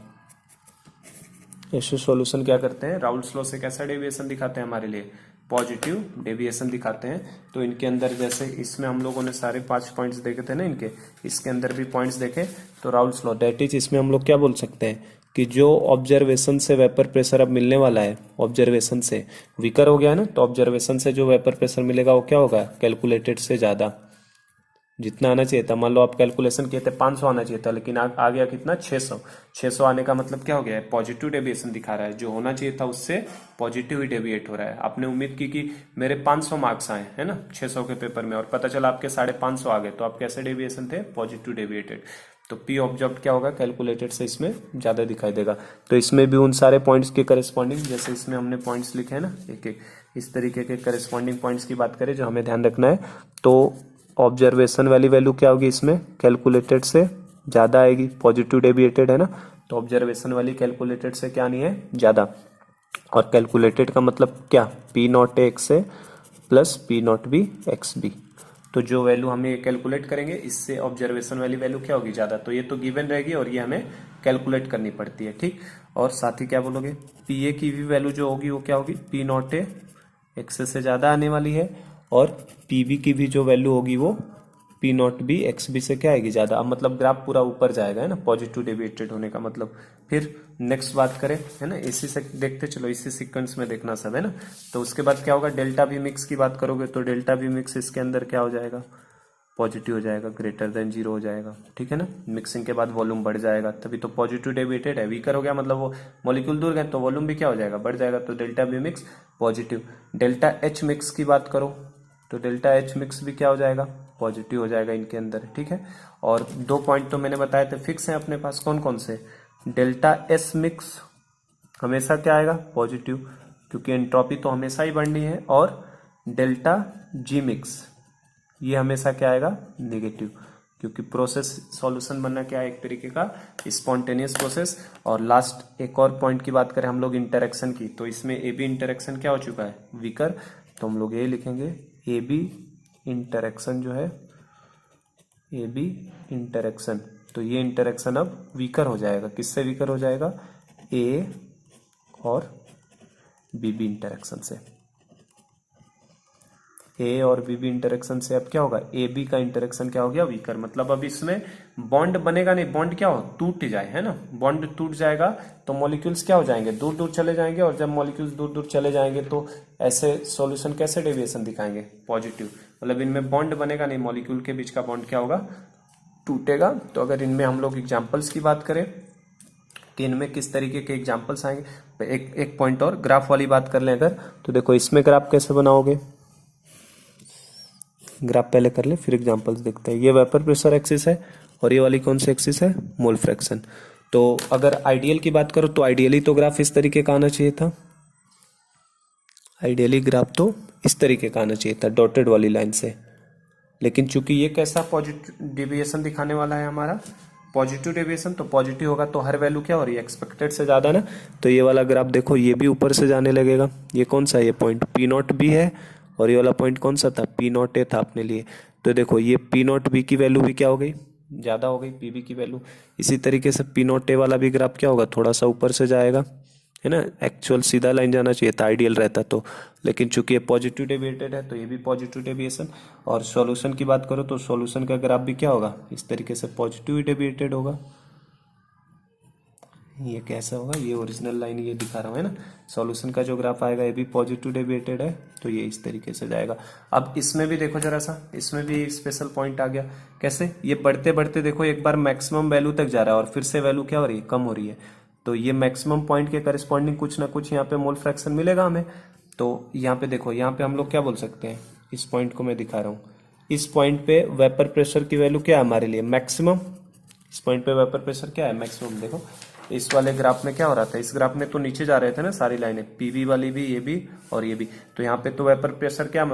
ऐसे सॉल्यूशन क्या करते हैं? राउल्स लॉ से कैसा डेविएशन दिखाते हैं? हमारे लिए पॉजिटिव डेविएशन दिखाते हैं। तो इनके अंदर जैसे इसमें हम लोगों ने सारे 5 पॉइंट्स देखे थे ना इनके, इसके अंदर भी पॉइंट्स देखे। तो राउल्स लॉ दैट इज, इसमें हम लोग क्या बोल सकते हैं कि जो ऑब्जर्वेशन से वेपर प्रेशर अब मिलने वाला है, ऑब्जर्वेशन से वीकर हो गया ना, तो ऑब्जर्वेशन से जो वेपर प्रेशर मिलेगा वो क्या होगा, कैलकुलेटेड से ज़्यादा। जितना आना चाहिए था, मान लो आप कैलकुलेशन किए थे 500 आना चाहिए था, लेकिन आ गया कितना, 600। 600 आने का मतलब क्या हो गया है, पॉजिटिव डेविएशन दिखा रहा है। जो होना चाहिए था उससे पॉजिटिव ही डेविएट हो रहा है। आपने उम्मीद की कि मेरे 500 मार्क्स आए है ना 600 के पेपर में, और पता चला आपके 550 आ गए, तो आप कैसे डेविएशन थे, पॉजिटिव डेविएटेड। तो पी ऑब्जर्व क्या होगा, कैलकुलेटेड से इसमें ज्यादा दिखाई देगा। तो इसमें भी उन सारे पॉइंट्स के करस्पॉन्डिंग, जैसे इसमें हमने पॉइंट्स लिखे हैं ना एक एक, इस तरीके के करस्पॉन्डिंग पॉइंट्स की बात करें जो हमें ध्यान रखना है, तो ऑब्जर्वेशन वाली वैल्यू क्या होगी इसमें, कैलकुलेटेड से ज़्यादा आएगी, पॉजिटिव डेविएटेड है ना, तो ऑब्जर्वेशन वाली कैलकुलेटेड से क्या नहीं है, ज़्यादा। और कैलकुलेटेड का मतलब क्या, P naught A X A plus P not B X B. तो जो वैल्यू हमें कैलकुलेट करेंगे इससे ऑब्जर्वेशन वाली वैल्यू क्या होगी, ज़्यादा। तो ये तो गिवन रहेगी और ये हमें कैलकुलेट करनी पड़ती है, ठीक। और साथ ही क्या बोलोगे, पी ए की भी वैल्यू जो होगी वो क्या होगी, पी नॉट ए एक्स से ज़्यादा आने वाली है, और पी बी की भी जो वैल्यू होगी वो P not B X B से क्या आएगी, ज़्यादा। अब मतलब ग्राफ पूरा ऊपर जाएगा, है ना, पॉजिटिव डेविएटेड होने का मतलब। फिर नेक्स्ट बात करें, है ना, इसी से देखते चलो, इसी सीक्वेंस में देखना सब, है ना। तो उसके बाद क्या होगा, डेल्टा वी मिक्स की बात करोगे तो डेल्टा वी मिक्स इसके अंदर क्या हो जाएगा, पॉजिटिव हो जाएगा, ग्रेटर देन 0 हो जाएगा, ठीक है ना। मिक्सिंग के बाद वॉल्यूम बढ़ जाएगा, तभी तो पॉजिटिव डेविएटेड है। वीकर हो गया मतलब वो मॉलिक्यूल दूर गए तो वॉल्यूम भी क्या हो जाएगा, बढ़ जाएगा, तो delta V mix positive. Delta H mix की बात करो तो डेल्टा एच मिक्स भी क्या हो जाएगा, पॉजिटिव हो जाएगा इनके अंदर, ठीक है। और 2 पॉइंट तो मैंने बताए थे फिक्स है अपने पास, कौन कौन से, डेल्टा एस मिक्स हमेशा क्या आएगा, पॉजिटिव, क्योंकि एंट्रोपी तो हमेशा ही बढ़नी है। और डेल्टा जी मिक्स ये हमेशा क्या आएगा, नेगेटिव, क्योंकि प्रोसेस सॉल्यूशन बनना क्या है, एक तरीके का स्पॉन्टेनियस प्रोसेस। और लास्ट एक और पॉइंट की बात करें हम लोग इंटरेक्शन की, तो इसमें ए बी इंटरेक्शन क्या हो चुका है, वीकर, तो हम लोग ये लिखेंगे ए बी इंटरेक्शन जो है, ए बी इंटरेक्शन, तो ये इंटरेक्शन अब वीकर हो जाएगा, किससे वीकर हो जाएगा, ए और बी बी इंटरेक्शन से। ए और बी बी इंटरेक्शन से अब क्या होगा, ए बी का इंटरेक्शन क्या हो गया, वीकर। मतलब अब इसमें बॉन्ड बनेगा नहीं, बॉन्ड क्या हो, टूट जाए, है ना, बॉन्ड टूट जाएगा तो मॉलिक्यूल्स क्या हो जाएंगे, दूर दूर चले जाएंगे। और जब मॉलिक्यूल्स दूर दूर चले जाएंगे तो ऐसे सॉल्यूशन कैसे डेविएशन दिखाएंगे, पॉजिटिव। मतलब इनमें बॉन्ड बनेगा नहीं, मॉलिक्यूल के बीच का बॉन्ड क्या होगा, टूटेगा। तो अगर इनमें हम लोग एग्जाम्पल्स की बात करें कि इनमें किस तरीके के एग्जाम्पल्स आएंगे, तो एक पॉइंट और ग्राफ वाली बात कर लें अगर, तो देखो इसमें ग्राफ कैसे बनाओगे, ग्राफ पहले कर ले फिर एग्जांपल्स देखते हैं। ये वेपर प्रेशर एक्सिस है और ये वाली कौन सी एक्सिस है, मोल फ्रैक्शन। तो अगर आइडियल की बात करो तो आइडियली तो ग्राफ इस तरीके का आना चाहिए था, आइडियली ग्राफ तो इस तरीके का आना चाहिए था, डॉटेड वाली लाइन से। लेकिन चूंकि ये कैसा पॉजिटिव डेविएशन दिखाने वाला है हमारा, पॉजिटिव डेविएशन, तो पॉजिटिव होगा तो हर वैल्यू क्या हो रही है, एक्सपेक्टेड से ज्यादा ना। तो ये वाला ग्राफ देखो ये भी ऊपर से जाने लगेगा। ये कौन सा, ये पॉइंट पी नॉट बी है, और ये वाला पॉइंट कौन सा था, पी नॉट ए था अपने लिए। तो देखो ये पी नॉट बी की वैल्यू भी क्या हो गई, ज्यादा हो गई पी बी की वैल्यू। इसी तरीके से पी नॉट ए वाला भी ग्राफ क्या होगा, थोड़ा सा ऊपर से जाएगा, है ना। एक्चुअल सीधा लाइन जाना चाहिए था आइडियल रहता तो, लेकिन चूंकि ये पॉजिटिव डेविएटेड है तो ये भी पॉजिटिव डेविएशन। और सॉल्यूशन की बात करो तो सॉल्यूशन का ग्राफ भी क्या होगा, इस तरीके से पॉजिटिव डेविएटेड होगा। ये कैसा होगा, ये ओरिजिनल लाइन ये दिखा रहा हूँ, है ना। सॉल्यूशन का जो ग्राफ आएगा ये भी पॉजिटिव डेविएटेड है, तो ये इस तरीके से जाएगा। अब इसमें भी देखो जरा सा, इसमें भी स्पेशल पॉइंट आ गया, कैसे, ये बढ़ते बढ़ते देखो एक बार मैक्सिमम वैल्यू तक जा रहा है और फिर से वैल्यू क्या हो रही है, कम हो रही है। तो ये मैक्सिमम पॉइंट के करस्पॉन्डिंग कुछ ना कुछ यहाँ पे मोल फ्रैक्शन मिलेगा हमें। तो यहाँ पे देखो, यहाँ पे हम लोग क्या बोल सकते हैं, इस पॉइंट को मैं दिखा रहा हूँ, इस पॉइंट पे वेपर प्रेशर की वैल्यू क्या है हमारे लिए, मैक्सिमम। इस पॉइंट पे वेपर प्रेशर क्या है, मैक्सिमम। देखो इस वाले ग्राफ में क्या हो रहा था, इस ग्राफ में तो नीचे जा रहे थे ना सारी लाइनें, पीवी वाली भी, ये भी और ये भी। तो यहाँ पे तो वेपर प्रेशर क्या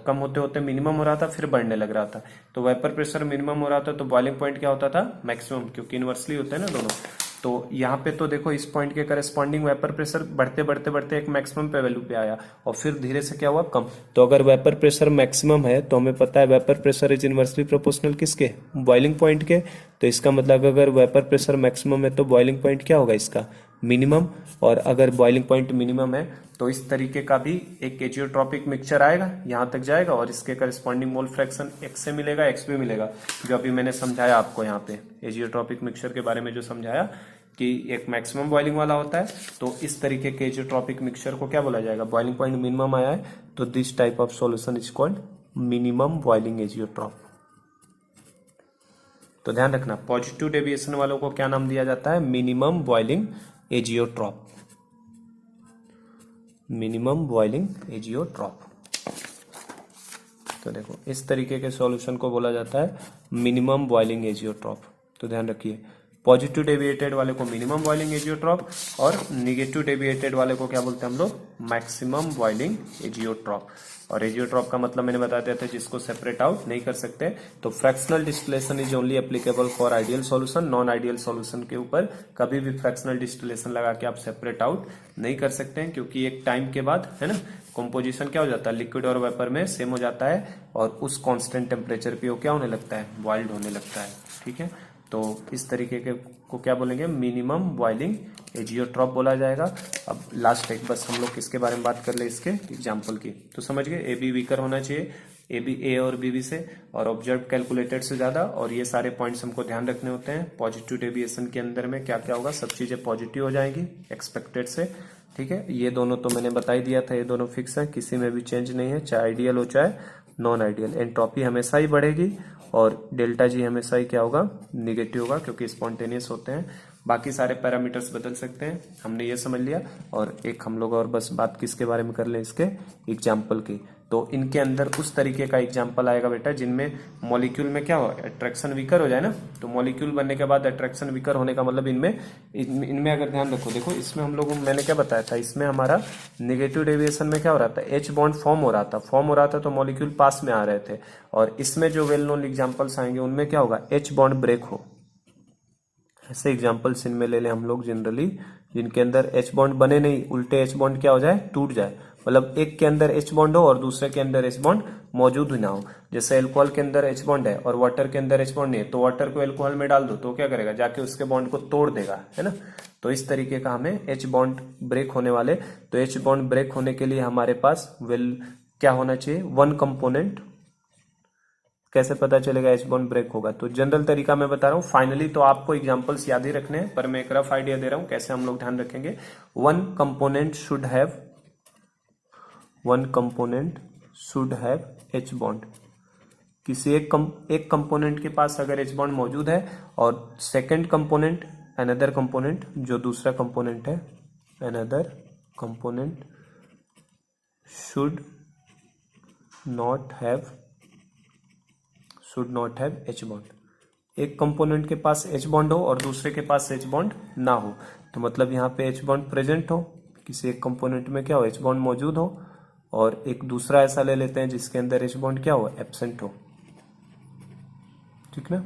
कम होते होते मिनिमम हो रहा था, फिर बढ़ने लग रहा था। तो वेपर प्रेशर मिनिमम हो रहा था तो बॉइलिंग पॉइंट क्या होता था, मैक्सिमम, क्योंकि इनवर्सली होते हैं ना दोनों। तो यहाँ पे तो देखो इस पॉइंट के करस्पॉन्डिंग वेपर प्रेशर बढ़ते बढ़ते बढ़ते एक मैक्सिमम पे वैल्यू पे आया और फिर धीरे से क्या हुआ, कम। तो अगर वेपर प्रेशर मैक्सिमम है तो हमें पता है vapour pressure is inversely proportional किसके, बॉइलिंग पॉइंट के। तो इसका मतलब अगर वेपर प्रेशर मैक्सिमम है तो बॉइलिंग पॉइंट क्या होगा इसका, मिनिमम। और अगर बॉइलिंग पॉइंट मिनिमम है तो इस तरीके का भी एक एजियोट्रॉपिक मिक्सचर आएगा, यहाँ तक जाएगा और इसके करस्पॉन्डिंग मोल फ्रैक्शन एक्स से मिलेगा, एक्स भी मिलेगा, जो अभी मैंने समझाया आपको यहाँ पे एजियोट्रॉपिक मिक्सचर के बारे में जो समझाया, कि एक मैक्सिमम बॉइलिंग वाला होता है, तो इस तरीके के एजियोट्रॉपिक मिक्सचर को क्या बोला जाएगा, बॉइलिंग पॉइंट मिनिमम आया है तो this type of solution is called minimum boiling azeotrope. तो ध्यान रखना, पॉजिटिव डेविएशन वालों को क्या नाम दिया जाता है, minimum boiling azeotrope, minimum boiling azeotrope. तो देखो इस तरीके के सॉल्यूशन को बोला जाता है मिनिमम बॉइलिंग एजियोट्रॉप। तो ध्यान रखिए, पॉजिटिव डेविएटेड वाले को मिनिमम बॉइलिंग एजियोट्रॉप और निगेटिव डेविएटेड वाले को क्या बोलते हैं हम लोग, मैक्सिमम बॉइलिंग एजियोट्रॉप। और एजियोट्रॉप का मतलब मैंने बता दिया था, जिसको सेपरेट आउट नहीं कर सकते। तो fractional distillation is only applicable for ideal solution, non ideal solution के ऊपर कभी भी फ्रैक्शनल डिस्टिलेशन लगा के आप सेपरेट आउट नहीं कर सकते हैं, क्योंकि एक टाइम के बाद है ना कंपोजिशन क्या हो जाता है, लिक्विड और वेपर में सेम हो जाता है और उस कांस्टेंट टेम्परेचर पे वो क्या होने लगता है, बॉइल्ड होने लगता है। ठीक है, तो इस तरीके के को क्या बोलेंगे, मिनिमम बॉइलिंग एजियोट्रॉप बोला जाएगा। अब लास्ट एक बस हम लोग किसके बारे में बात कर ले, इसके एग्जाम्पल की। तो समझ गए, ए बी वीकर होना चाहिए, ए और बी से, और ऑब्जर्व कैलकुलेटेड से ज्यादा, और ये सारे पॉइंट्स हमको ध्यान रखने होते हैं। पॉजिटिव डेविएशन के अंदर में क्या क्या होगा, सब चीजें पॉजिटिव हो जाएंगी एक्सपेक्टेड से। ठीक है, ये दोनों तो मैंने बता ही दिया था, ये दोनों फिक्स है, किसी में भी चेंज नहीं है, चाहे आइडियल हो चाहे नॉन आइडियल। एंट्रोपी हमेशा ही बढ़ेगी और डेल्टा जी हमेशा ही क्या होगा, निगेटिव होगा, क्योंकि स्पॉन्टेनियस होते हैं। बाकी सारे पैरामीटर्स बदल सकते हैं, हमने ये समझ लिया। और एक हम लोग और बस बात किसके बारे में कर लें, इसके एग्जाम्पल की। तो इनके अंदर उस तरीके का एग्जाम्पल आएगा बेटा जिनमें मॉलिक्यूल में क्या हो, अट्रैक्शन वीकर हो जाए ना। तो मॉलिक्यूल बनने के बाद अट्रैक्शन वीकर होने का मतलब इनमें अगर ध्यान रखो, देखो इसमें हम लोग, मैंने क्या बताया था, इसमें हमारा निगेटिव डेविएशन में क्या हो रहा था, एच बॉन्ड फॉर्म हो रहा था तो मॉलिक्यूल पास में आ रहे थे। और इसमें जो वेल नोन एग्जाम्पल्स आएंगे उनमें क्या होगा, एच बॉन्ड ब्रेक हो। ऐसे एग्जाम्पल्स इनमें ले लें हम लोग जनरली, जिनके अंदर एच बॉन्ड बने नहीं, उल्टे एच बॉन्ड क्या हो जाए, टूट जाए। मतलब एक के अंदर एच बॉन्ड हो और दूसरे के अंदर एच बॉन्ड मौजूद ही ना हो। जैसे अल्कोहल के अंदर एच बॉन्ड है और वाटर के अंदर एच बॉन्ड नहीं है, तो वाटर को अल्कोहल में डाल दो तो क्या करेगा, जाके उसके बॉन्ड को तोड़ देगा, है ना। तो इस तरीके का हमें एच बॉन्ड ब्रेक होने वाले, तो एच बॉन्ड ब्रेक होने के लिए हमारे पास क्या होना चाहिए, वन कंपोनेंट। कैसे पता चलेगा एच बॉन्ड ब्रेक होगा, तो जनरल तरीका मैं बता रहा हूं, फाइनली तो आपको एग्जांपल्स याद ही रखने हैं, पर मैं एक रफ आइडिया दे रहा हूं कैसे हम लोग ध्यान रखेंगे। One component should have H bond. किसी एक कंपोनेंट के पास अगर एच बॉन्ड मौजूद है और सेकेंड कंपोनेंट, अनदर कंपोनेंट जो दूसरा कंपोनेंट है, another component should not have H bond. एक कंपोनेंट के पास एच बॉन्ड हो और दूसरे के पास एच बॉन्ड ना हो, तो मतलब यहाँ पे एच बॉन्ड प्रेजेंट हो, किसी एक कंपोनेंट में क्या हो, एच बॉन्ड मौजूद हो, और एक दूसरा ऐसा ले लेते हैं जिसके अंदर एच बॉन्ड क्या हो, एब्सेंट हो। ठीक ना,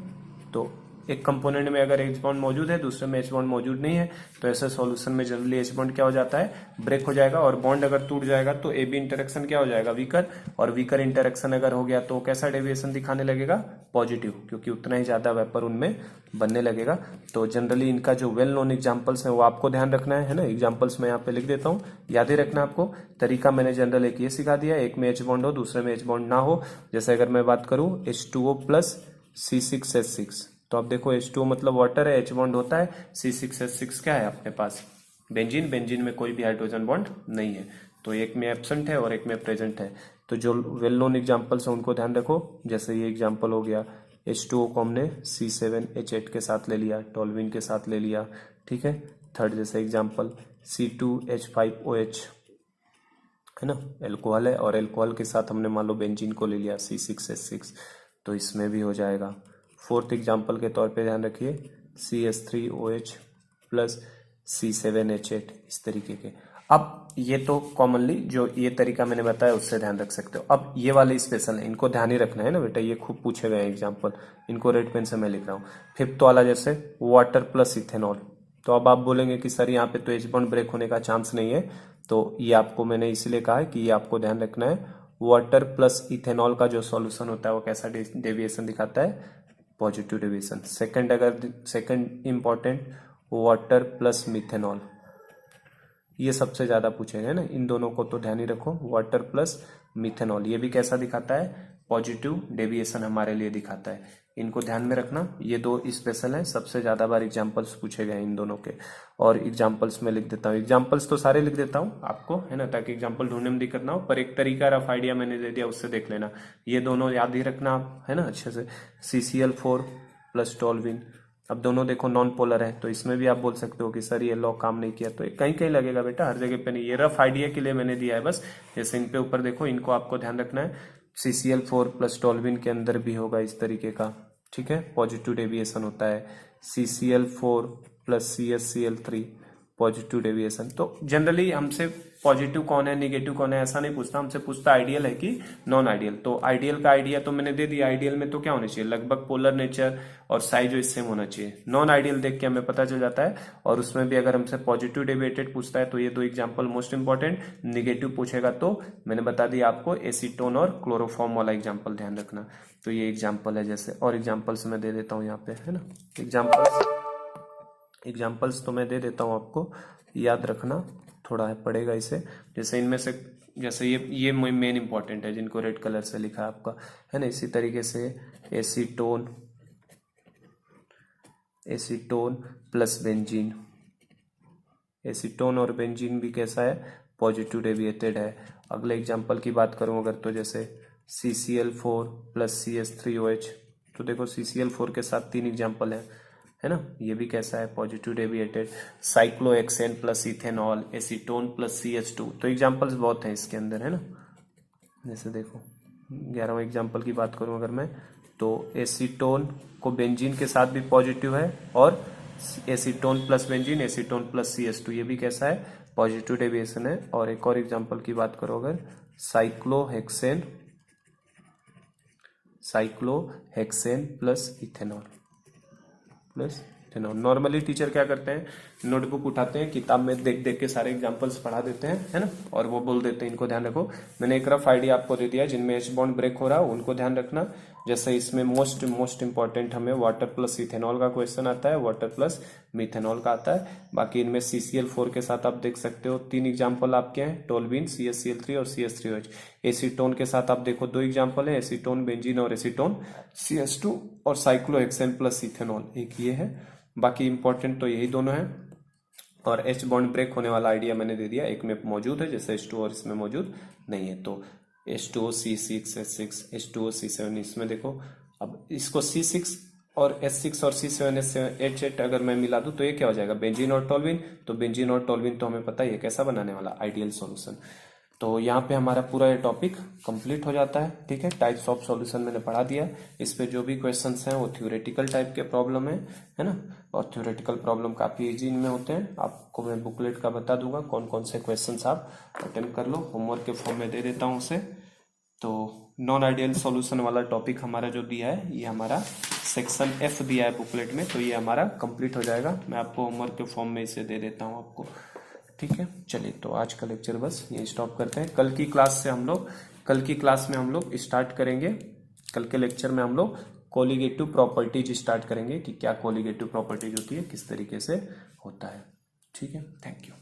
तो एक कंपोनेंट में अगर एच बॉन्ड मौजूद है, दूसरे में एच बॉन्ड मौजूद नहीं है, तो ऐसे सॉल्यूशन में जनरली एच बॉन्ड क्या हो जाता है, ब्रेक हो जाएगा। और बॉन्ड अगर टूट जाएगा तो ए बी इंटरेक्शन क्या हो जाएगा, वीकर, और वीकर इंटरेक्शन अगर हो गया तो कैसा डेविएशन दिखाने लगेगा, पॉजिटिव, क्योंकि उतना ही ज्यादा वेपर उनमें बनने लगेगा। तो जनरली इनका जो वेल नोन एग्जाम्पल्स है वो आपको ध्यान रखना है ना। एग्जाम्पल्स मैं यहाँ पे लिख देता हूँ, याद ही रखना आपको। तरीका मैंने जनरल एक ये सिखा दिया, एक में एच बॉन्ड हो, दूसरे में एच बॉन्ड ना हो। जैसे अगर मैं बात करूं H2O प्लस C6H6, तो अब देखो H2O मतलब वाटर है, एच बॉन्ड होता है, C6H6 क्या है अपने पास, बेंजीन में कोई भी हाइड्रोजन बॉन्ड नहीं है, तो एक में एब्सेंट है और एक में प्रेजेंट है। तो जो वेल नोन एग्जाम्पल्स है उनको ध्यान रखो। जैसे ये एग्जाम्पल हो गया, H2O को हमने C7H8 के साथ ले लिया, टोल्यूइन के साथ ले लिया। ठीक है, थर्ड जैसे एग्जाम्पल C2H5OH, है ना, एल्कोहल है, और एल्कोहल के साथ हमने मान लो बेंजीन को ले लिया C6H6, तो इसमें भी हो जाएगा। फोर्थ एग्जाम्पल के तौर पे ध्यान रखिए CH3OH प्लस C7H8, इस तरीके के। अब ये तो कॉमनली जो ये तरीका मैंने बताया उससे ध्यान रख सकते हो। अब ये वाले स्पेशल है, इनको ध्यान ही रखना है ना बेटा, ये खूब पूछे गए हैं एग्जाम्पल, इनको रेड पेन से मैं लिख रहा हूँ। फिफ्थ वाला जैसे वाटर प्लस इथेनॉल, तो अब आप बोलेंगे कि सर यहाँ पे तो एच बॉन्ड ब्रेक होने का चांस नहीं है, तो ये आपको मैंने इसलिए कहा है कि ये आपको ध्यान रखना है। वाटर प्लस इथेनॉल का जो सॉल्यूशन होता है वो कैसा डेविएशन दिखाता है, positive deviation. Second important, water plus methanol, ये सबसे ज्यादा पूछे गए ना, इन दोनों को तो ध्यान ही रखो। वाटर प्लस मिथेनॉल ये भी कैसा दिखाता है, पॉजिटिव डेविएशन हमारे लिए दिखाता है। इनको ध्यान में रखना, ये दो स्पेशल हैं, सबसे ज्यादा बार एग्जाम्पल्स पूछे गए इन दोनों के। और एग्जाम्पल्स में लिख देता हूँ, एग्जाम्पल्स तो सारे लिख देता हूँ आपको, है ना, ताकि एग्जाम्पल ढूंढने में दिक्कत ना हो, पर एक तरीका रफ आइडिया मैंने दे दिया, उससे देख लेना। ये दोनों याद ही रखना आप, है ना, अच्छे से। CCl4 प्लस टोल्यूइन, अब दोनों देखो नॉन पोलर है, तो इसमें भी आप बोल सकते हो कि सर ये लॉ काम नहीं किया, तो कहीं कहीं लगेगा बेटा, हर जगह पे नहीं। ये रफ आइडिया के लिए मैंने दिया है बस। जैसे इन पे ऊपर देखो, इनको आपको ध्यान रखना है। CCl4 प्लस टोल्यूइन के अंदर भी होगा इस तरीके का, ठीक है, पॉजिटिव डेविएशन होता है। CCl4 plus CSCl3 positive deviation. तो जनरली हमसे पॉजिटिव कौन है निगेटिव कौन है ऐसा नहीं पूछता, हमसे पूछता आइडियल है कि नॉन आइडियल। तो आइडियल का आइडिया तो मैंने दे दिया, आइडियल में तो क्या होना चाहिए, लगभग पोलर नेचर और साइज जो सेम होना चाहिए। नॉन आइडियल देख के हमें पता चल जाता है, और उसमें भी अगर हमसे पॉजिटिव डेविएटेड पूछता है तो ये दो एग्जाम्पल मोस्ट इंपॉर्टेंट। निगेटिव पूछेगा तो मैंने बता दिया आपको, एसीटोन और क्लोरोफॉर्म वाला एग्जाम्पल ध्यान रखना। तो ये एग्जाम्पल है जैसे, और एग्जाम्पल्स मैं दे देता हूँ यहाँ पे, है ना, एग्जाम्पल्स तो मैं दे देता हूँ आपको, याद रखना थोड़ा है पड़ेगा इसे। जैसे इनमें से, जैसे ये मेन इंपॉर्टेंट है जिनको रेड कलर से लिखा है आपका, है ना। इसी तरीके से एसीटोन प्लस बेंजीन, एसीटोन और बेंजीन भी कैसा है, पॉजिटिव डेविएटेड है। अगले एग्जाम्पल की बात करूं अगर, तो जैसे CCl4 प्लस CH3OH, तो देखो CCl4 के साथ 3 एग्जाम्पल है ना, ये भी कैसा है, positive deviated. Cyclohexane plus ethanol, acetone plus CH2, तो एग्जाम्पल्स बहुत हैं इसके अंदर, है ना। जैसे देखो 11वां एग्जाम्पल की बात करूं अगर मैं, तो एसीटोन को बेंजीन के साथ भी पॉजिटिव है, और acetone plus benzene, acetone plus CH2, ये भी कैसा है, पॉजिटिव डेविएशन है। और एक और एग्जाम्पल की बात करो अगर, cyclohexane plus ethanol normally teacher क्या करते हैं, नोटबुक उठाते हैं, किताब में देख देख के सारे एग्जांपल्स पढ़ा देते हैं, है ना, और वो बोल देते हैं इनको ध्यान रखो। मैंने एक रफ आइडिया आपको दे दिया, जिनमें H बॉन्ड ब्रेक हो रहा है उनको ध्यान रखना। जैसे इसमें मोस्ट इंपॉर्टेंट हमें वाटर प्लस इथेनॉल का क्वेश्चन आता है, वाटर प्लस मिथेनॉल का आता है। बाकी इनमें CCl4 के साथ आप देख सकते हो 3 एग्जाम्पल आपके हैं, टोल्यूइन, CSCl3 और CH3OH। एसीटोन के साथ आप देखो 2 एग्जाम्पल है, एसीटोन बेंजीन और एसीटोन CH2, और साइक्लोहेक्सेन प्लस इथेनॉल एक ये है। बाकी इंपॉर्टेंट तो यही दोनों हैं। और H बॉन्ड ब्रेक होने वाला आइडिया मैंने दे दिया, एक में मौजूद है जैसे H2 और इसमें मौजूद नहीं है, तो H2O(C6H6), H2O(C7), इसमें देखो। अब इसको C6 और H6 और C7H8 अगर मैं मिला दूं तो ये क्या हो जाएगा, बेंजीन और टोल्यूइन। तो बेंजीन और टोल्यूइन तो हमें पता ही है कैसा बनाने वाला, आइडियल सॉल्यूशन। तो यहाँ पे हमारा पूरा ये टॉपिक कंप्लीट हो जाता है, ठीक है। टाइप्स ऑफ सॉल्यूशन मैंने पढ़ा दिया। इस पे जो भी क्वेश्चंस हैं वो थ्योरेटिकल टाइप के प्रॉब्लम है ना, और थ्योरेटिकल प्रॉब्लम काफी इजी इनमें होते हैं। आपको मैं बुकलेट का बता दूंगा कौन कौन से क्वेश्चंस आप अटेम्प्ट कर लो, होमवर्क के फॉर्म में दे देता हूँ उसे। तो नॉन आइडियल सॉल्यूशन वाला टॉपिक हमारा जो दिया है, ये हमारा सेक्शन F दिया है बुकलेट में, तो ये हमारा कंप्लीट हो जाएगा। मैं आपको होमवर्क के फॉर्म में इसे दे देता हूँ आपको, ठीक है। चलिए, तो आज का लेक्चर बस ये स्टॉप करते हैं। कल की क्लास में हम लोग स्टार्ट करेंगे। कल के लेक्चर में हम लोग कोलिगेटिव प्रॉपर्टीज स्टार्ट करेंगे कि क्या कोलिगेटिव प्रॉपर्टीज होती है, किस तरीके से होता है, ठीक है। Thank you.